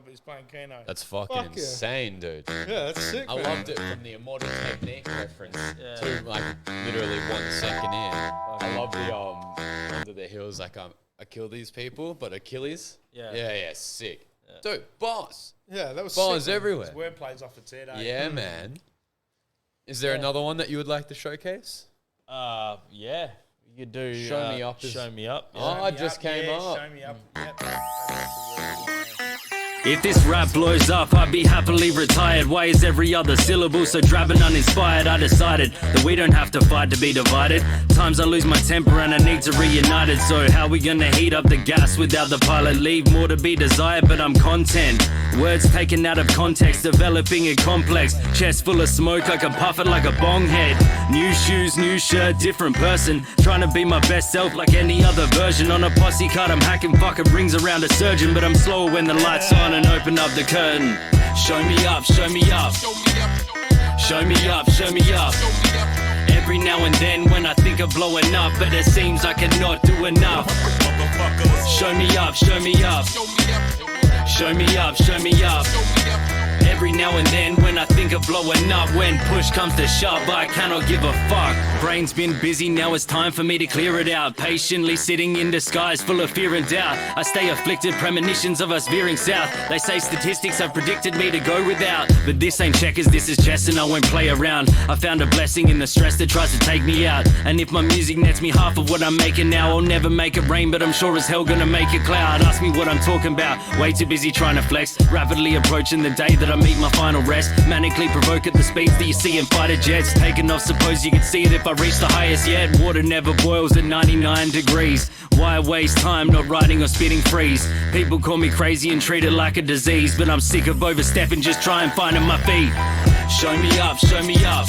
He's playing Keno. That's fucking Fuck yeah. insane, dude. Yeah, that's sick, I man. loved it from the immortal technique reference to like literally 1 second in. I love the under the hills, like I kill these people, but Achilles. Yeah, sick. Dude, boss. Yeah, that was Bars sick, man. everywhere. His wordplay's off its head, eh? Yeah, man. Is there another one that you would like to showcase? Yeah. You could do Show Me Up is- Show Me Up. Yeah. Oh, it just came up. Show me up. Yep. That's the word. If this rap blows up, I'd be happily retired. Why is every other syllable so drab and uninspired? I decided that we don't have to fight to be divided. Times I lose my temper and I need to reunite it. So how we gonna heat up the gas without the pilot? Leave more to be desired, but I'm content. Words taken out of context, developing it complex. Chest full of smoke, I can puff it like a bong head. New shoes, new shirt, different person. Trying to be my best self like any other version. On a posse card, I'm hacking fucking rings around a surgeon. But I'm slower when the lights on and open up the curtain. Show me up, show me up. Show me up, show me up. Every now and then when I think of blowing up, but it seems I cannot do enough. Show me up, show me up. Show me up, show me up. Every now and then when I think of blowing up, when push comes to shove, I cannot give a fuck. Brain's been busy, now it's time for me to clear it out. Patiently sitting in disguise, full of fear and doubt. I stay afflicted, premonitions of us veering south. They say statistics have predicted me to go without. But this ain't checkers, this is chess and I won't play around. I found a blessing in the stress that tries to take me out. And if my music nets me half of what I'm making now, I'll never make it rain, but I'm sure as hell gonna make it cloud. Ask me what I'm talking about, way too busy trying to flex. Rapidly approaching the day that I meet my final rest. Manically provoke at the speeds that you see in fighter jets. Taking off, suppose you could see it if I reach the highest yet. Water never boils at 99 degrees. Why waste time not riding or spitting freeze? People call me crazy and treat it like a disease, but I'm sick of overstepping, just try and finding my feet. Show me up, show me up.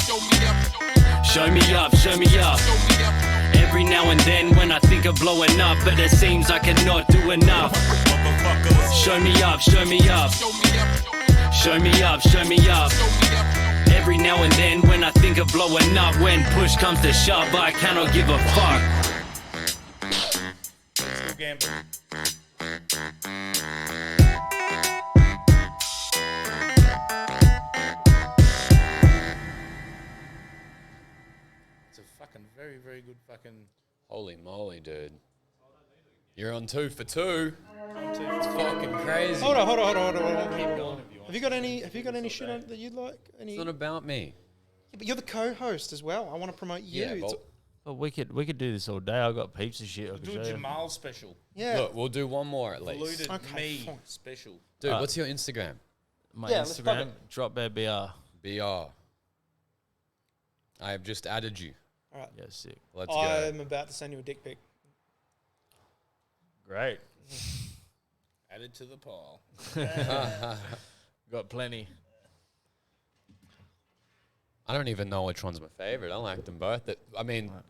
Show me up, show me up. Every now and then when I think of blowing up, but it seems I cannot do enough. Show me up, show me up. Show me up, show me up. Every now and then when I think of blowing up, when push comes to shove, I cannot give a fuck. Still gambling. It's a fucking very, very good fucking... Holy moly, dude. You're on 2 for 2. I'm too It's fucking crazy. Hold on. Have you got any shit on that you'd like? Any? It's not about me. Yeah, but you're the co-host as well. I want to promote you. Yeah, It's- But we could do this all day. I got heaps of shit I could Do show a you. Jehmal special. yeah. Look, we'll do one more at least. Polluted Okay, me fine. special. Dude, what's your Instagram? My Yeah, let's Instagram, Dropbear BR. BR. I have just added you. All right. Yeah, sick. Let's go. I'm about to send you a dick pic. Great. Added to the pile. Got plenty. I don't even know which one's my favorite. I like them both.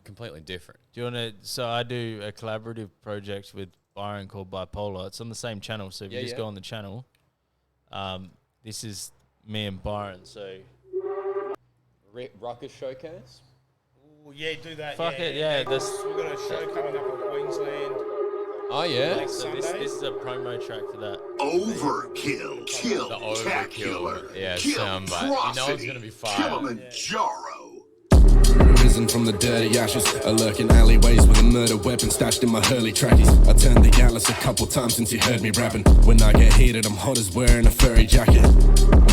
Completely different. Do you want to? So I do a collaborative project with Byron called Bipolar. It's on the same channel. So if you just go on the channel, this is me and Byron. So Ruckus Showcase. Ooh, yeah, do that. Fuck it, yeah, this- We've got a show coming up in Queensland. Oh yeah. Next So Sunday. this is a promo track for that. Overkill, kill, The overkill. Yeah, kill, soundbite. You know it's gonna be fire. Kilimanjaro. Risen from the dirty ashes, I lurk in alleyways with a murder weapon stashed in my Hurley trackies. I turned the Atlas a couple times since you heard me rapping. When I get heated, I'm hot as wearing a furry jacket.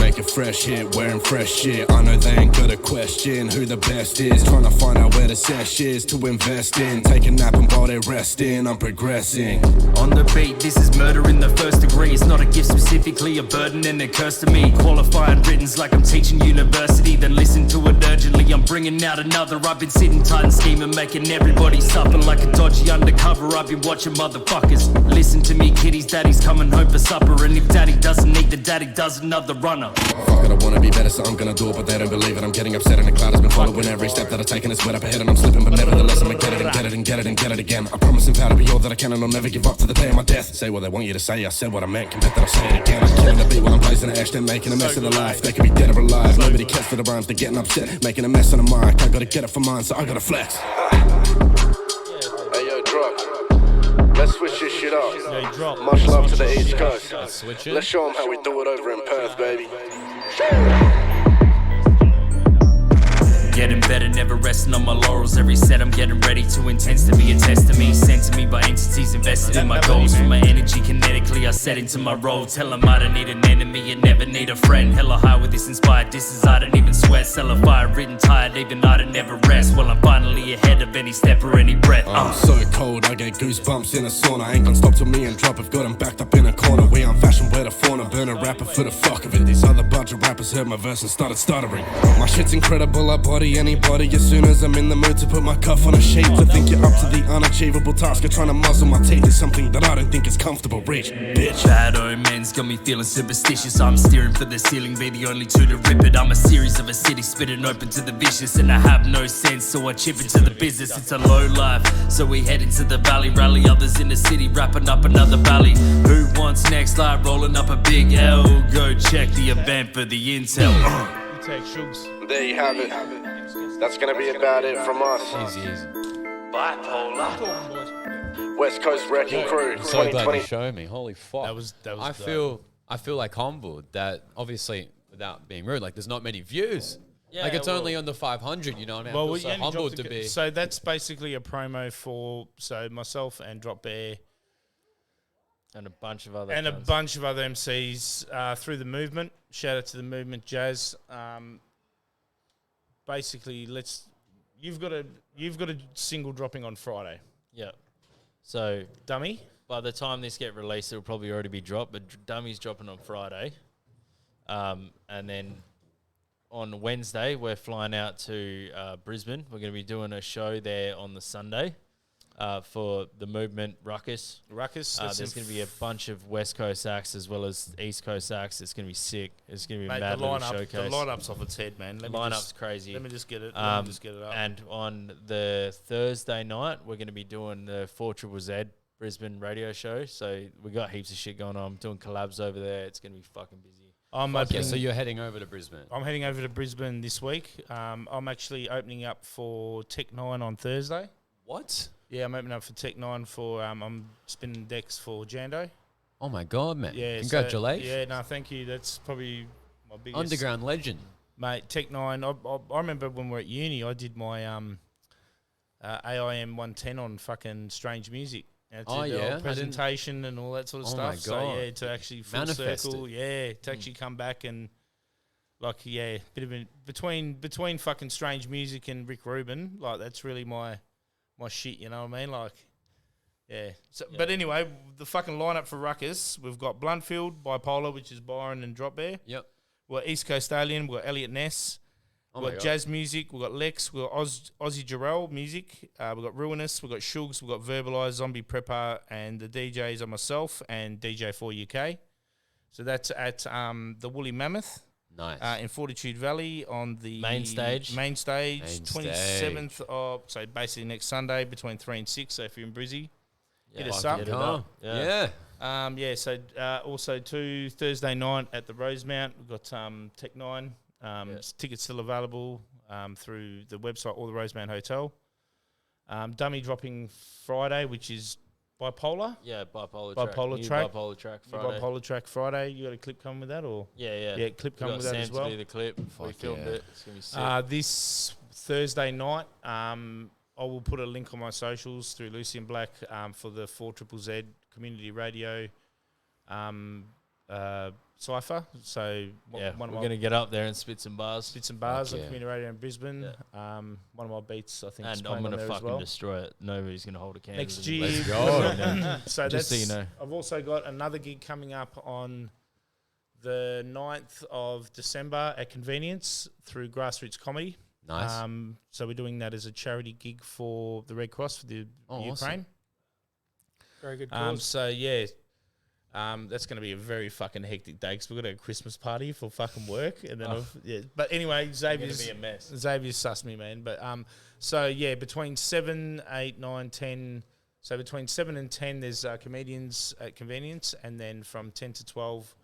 Make a fresh hit, wearing fresh shit. I know they ain't got a question who the best is. Trying to find out where the sesh is to invest in. Take a nap and while they're resting, I'm progressing. On the beat, this is murder in the first degree. It's not a gift specifically, a burden and a curse to me. Qualifying writtens like I'm teaching university. Then listen to it urgently, I'm bringing out another. I've been sitting tight and scheming, making everybody suffer like a dodgy undercover. I've been watching motherfuckers. Listen to me, kiddies, daddy's coming home for supper. And if daddy doesn't eat, the daddy does another runner. Fuck it, I wanna be better, so I'm gonna do it, but they don't believe it. I'm getting upset and the cloud has been following every step that I've taken. It's wet up ahead and I'm slipping, but nevertheless I'm gonna get it and get it and get it and get it again. I promise in power to be all that I can and I'll never give up to the day of my death. Say what they want you to say, I said what I meant, can bet that I'll say it again. I'm killing the beat while I'm blazing the ash, they're making a mess of their life. They could be dead or alive, nobody cares for the rhymes, they're getting upset, making a mess on the mic. I gotta get it for mine, so I gotta flex. Hey yo, drop. Let's switch this shit up. Yeah, drop. Much love to the East Coast. Switch it. Let's show them how we do it over in Perth, baby. Getting better, never resting on my laurels. Every set I'm getting ready too intense to be a test to me. Sent to me by entities invested in my goals. From my energy kinetically, I set into my role. Tell them I don't need an enemy and never need a friend. Hella high with this inspired disses, I don't even sweat. Sell a fire, written tired, even I don't never rest. Well, I'm finally ahead of any step or any breath. I'm so cold, I get goosebumps in a sauna. Ain't gonna stop till me and drop, have got 'em backed up in a corner. We on fashion, wear the fauna, burn a rapper for the fuck of it. These other bunch of rappers heard my verse and started stuttering. My shit's incredible, I body anybody. As soon as I'm in the mood to put my cuff on a shape, to think you're up to the unachievable task of trying to muzzle my teeth is something that I don't think is comfortable reach, bitch. Bad omens got me feeling superstitious. I'm steering for the ceiling, be the only two to rip it. I'm a series of a city spitting open to the vicious, and I have no sense, so I chip into the business. It's a low life, so we head into the valley, rally others in the city, wrapping up another valley. Who wants next? Like rolling up a big L. Go check the event for the intel. You take Shugs. There you have it. That's gonna be about it from us. Easy. West Coast Wrecking Crew, I'm so glad 2020. you showed me. Holy fuck. That was I feel like humbled that obviously, without being rude, like there's not many views. Yeah, like it's well- only under 500, you know what I mean? Well, I we feel so only humbled dropped to be. So that's basically a promo for myself and Dropbear And a bunch of other and a guys. bunch of other MCs through the movement. Shout out to the movement, Jazz. Basically, you've got a single dropping on Friday, Yeah. So dummy. by the time this get released, it'll probably already be dropped, but Dummy's dropping on Friday. And then on Wednesday, we're flying out to Brisbane. We're going to be doing a show there on the Sunday for the movement Ruckus. Ruckus. There's going to be a bunch of West Coast acts as well as East Coast acts. It's going to be sick. It's going to be a Mate, mad the little lineup, showcase. the lineup's off its head, man. The lineup's crazy. Let me just get it. up. And on the Thursday night, we're going to be doing the 4ZZZ Brisbane radio show. So we got heaps of shit going on. I'm doing collabs over there. It's going to be fucking busy. I'm Yeah, opening. so you're heading over to Brisbane. I'm heading over to Brisbane this week. I'm actually opening up for Tech 9 on Thursday. What? Yeah, I'm opening up for Tech 9 for I'm spinning decks for Jando. Oh my god, man! Yeah, Congratulations. So, yeah, no, thank you. That's probably my biggest Underground legend. mate. Tech 9. I remember when we were at uni, I did my AIM 110 on fucking strange music. And Oh, did the yeah? whole presentation and all that sort of Oh, stuff. my So God. yeah, to actually full Manifest circle, it. to actually come back and like bit of a, between fucking strange music and Rick Rubin, like that's really my shit. You know what I mean? Like. Yeah. So, But anyway, the fucking lineup for Ruckus, we've got Bluntfield, Bipolar, which is Byron and Dropbear. Yep. We've got East Coast Alien, we've got Elliot Ness. Oh We've my got god. Jazz Music, we've got Lex, we've got Aussie Jarrell Music, we've got Ruinous, we've got Shugs, we've got Verbalize, Zombie Prepper, and the DJs are myself and DJ4 UK. So that's at the Woolly Mammoth Nice. in Fortitude Valley on the Main stage. Main stage, Main 27th of, so basically next Sunday between 3 and 6. So if you're in Brizzy, hit us Fuck up. Hit it yeah. up. Yeah. So also too, Thursday night at the Rosemount, we've got Tech 9. Tickets still available. through the website or the Roseman Hotel. Dummy dropping Friday, which is bipolar. Yeah, bipolar Bipolar track. track. Bipolar track New Friday. Bipolar track Friday. You got a clip coming with that, or Yeah, clip We coming got with that Sam as well. to do the clip. We Fuck filmed yeah. it. It's gonna be sick. This Thursday night, I will put a link on my socials through Lucian Black for the 4ZZZ Community Radio cipher. So Yeah, one of we're my gonna get up there and spit some bars, bits and bars on yeah. Community Radio in Brisbane. Yeah. One of my beats, I think, is and playing I'm on gonna there as fucking well. destroy it. Nobody's gonna hold a candle. Next to me. year. Let's go. So Just so that's, you know. I've also got another gig coming up on the 9th of December at Convenience through Grassroots Comedy. Nice. So we're doing that as a charity gig for the Red Cross for the Ukraine. Awesome. Very good cause. So yeah, that's going to be a very fucking hectic day because we've got a Christmas party for fucking work, and then But anyway, Xavier's be a mess. Xavier's sussed me, man. But so yeah, between 7, 8, 9, 10. So between 7 and 10, there's comedians at Convenience, and then from 10 to 12.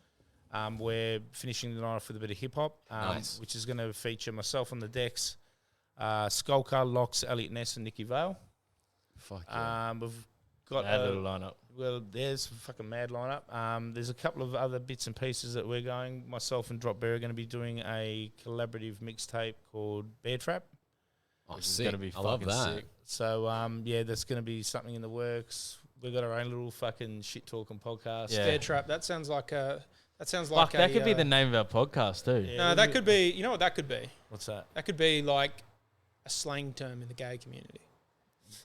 We're finishing the night off with a bit of hip hop, Nice. which is going to feature myself on the decks, Skulker, Locks, Elliot Ness, and Nicky Vale. Fuck yeah. We've got Mad little lineup. well, there's a fucking mad lineup. There's a couple of other bits and pieces that we're going. Myself and Dropbear are going to be doing a collaborative mixtape called Bear Trap. Oh, Which is sick. gonna be I love fucking that. sick. So yeah, there's going to be something in the works. We've got our own little fucking shit talking podcast. Yeah. Bear Trap. That sounds like a. That sounds Fuck, like that could be a, the name of our podcast too. Yeah. No, that could be. You know what that could be? What's that? That could be like a slang term in the gay community.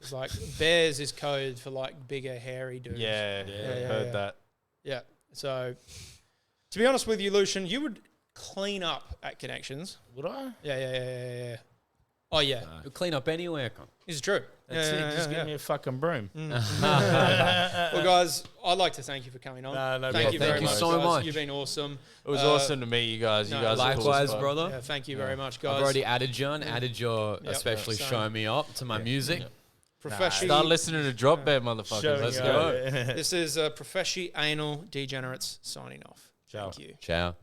It's like bears is code for like bigger, hairy dudes. Yeah, yeah, heard yeah. that. Yeah. So, to be honest with you, Lucian, you would clean up at Connections. Would I? Yeah. Oh yeah, You'll clean up anywhere. Con. it's true. That's yeah, it. yeah, Just yeah, give me a fucking broom. Well, guys, I'd like to thank you for coming on. No Thank you problem. very Thank you much. so guys. much. You've been awesome. It was awesome to meet you guys. no, You guys are cool as Likewise, fuck. brother. Yeah, thank you very much, guys. I've already added you and added your, Yep. especially Same. showing me up to my music. Professional. Start listening to Dropbear, motherfuckers. Showing Let's you go. out. This is Professianal Degenerates signing off. Ciao. Thank you. Ciao.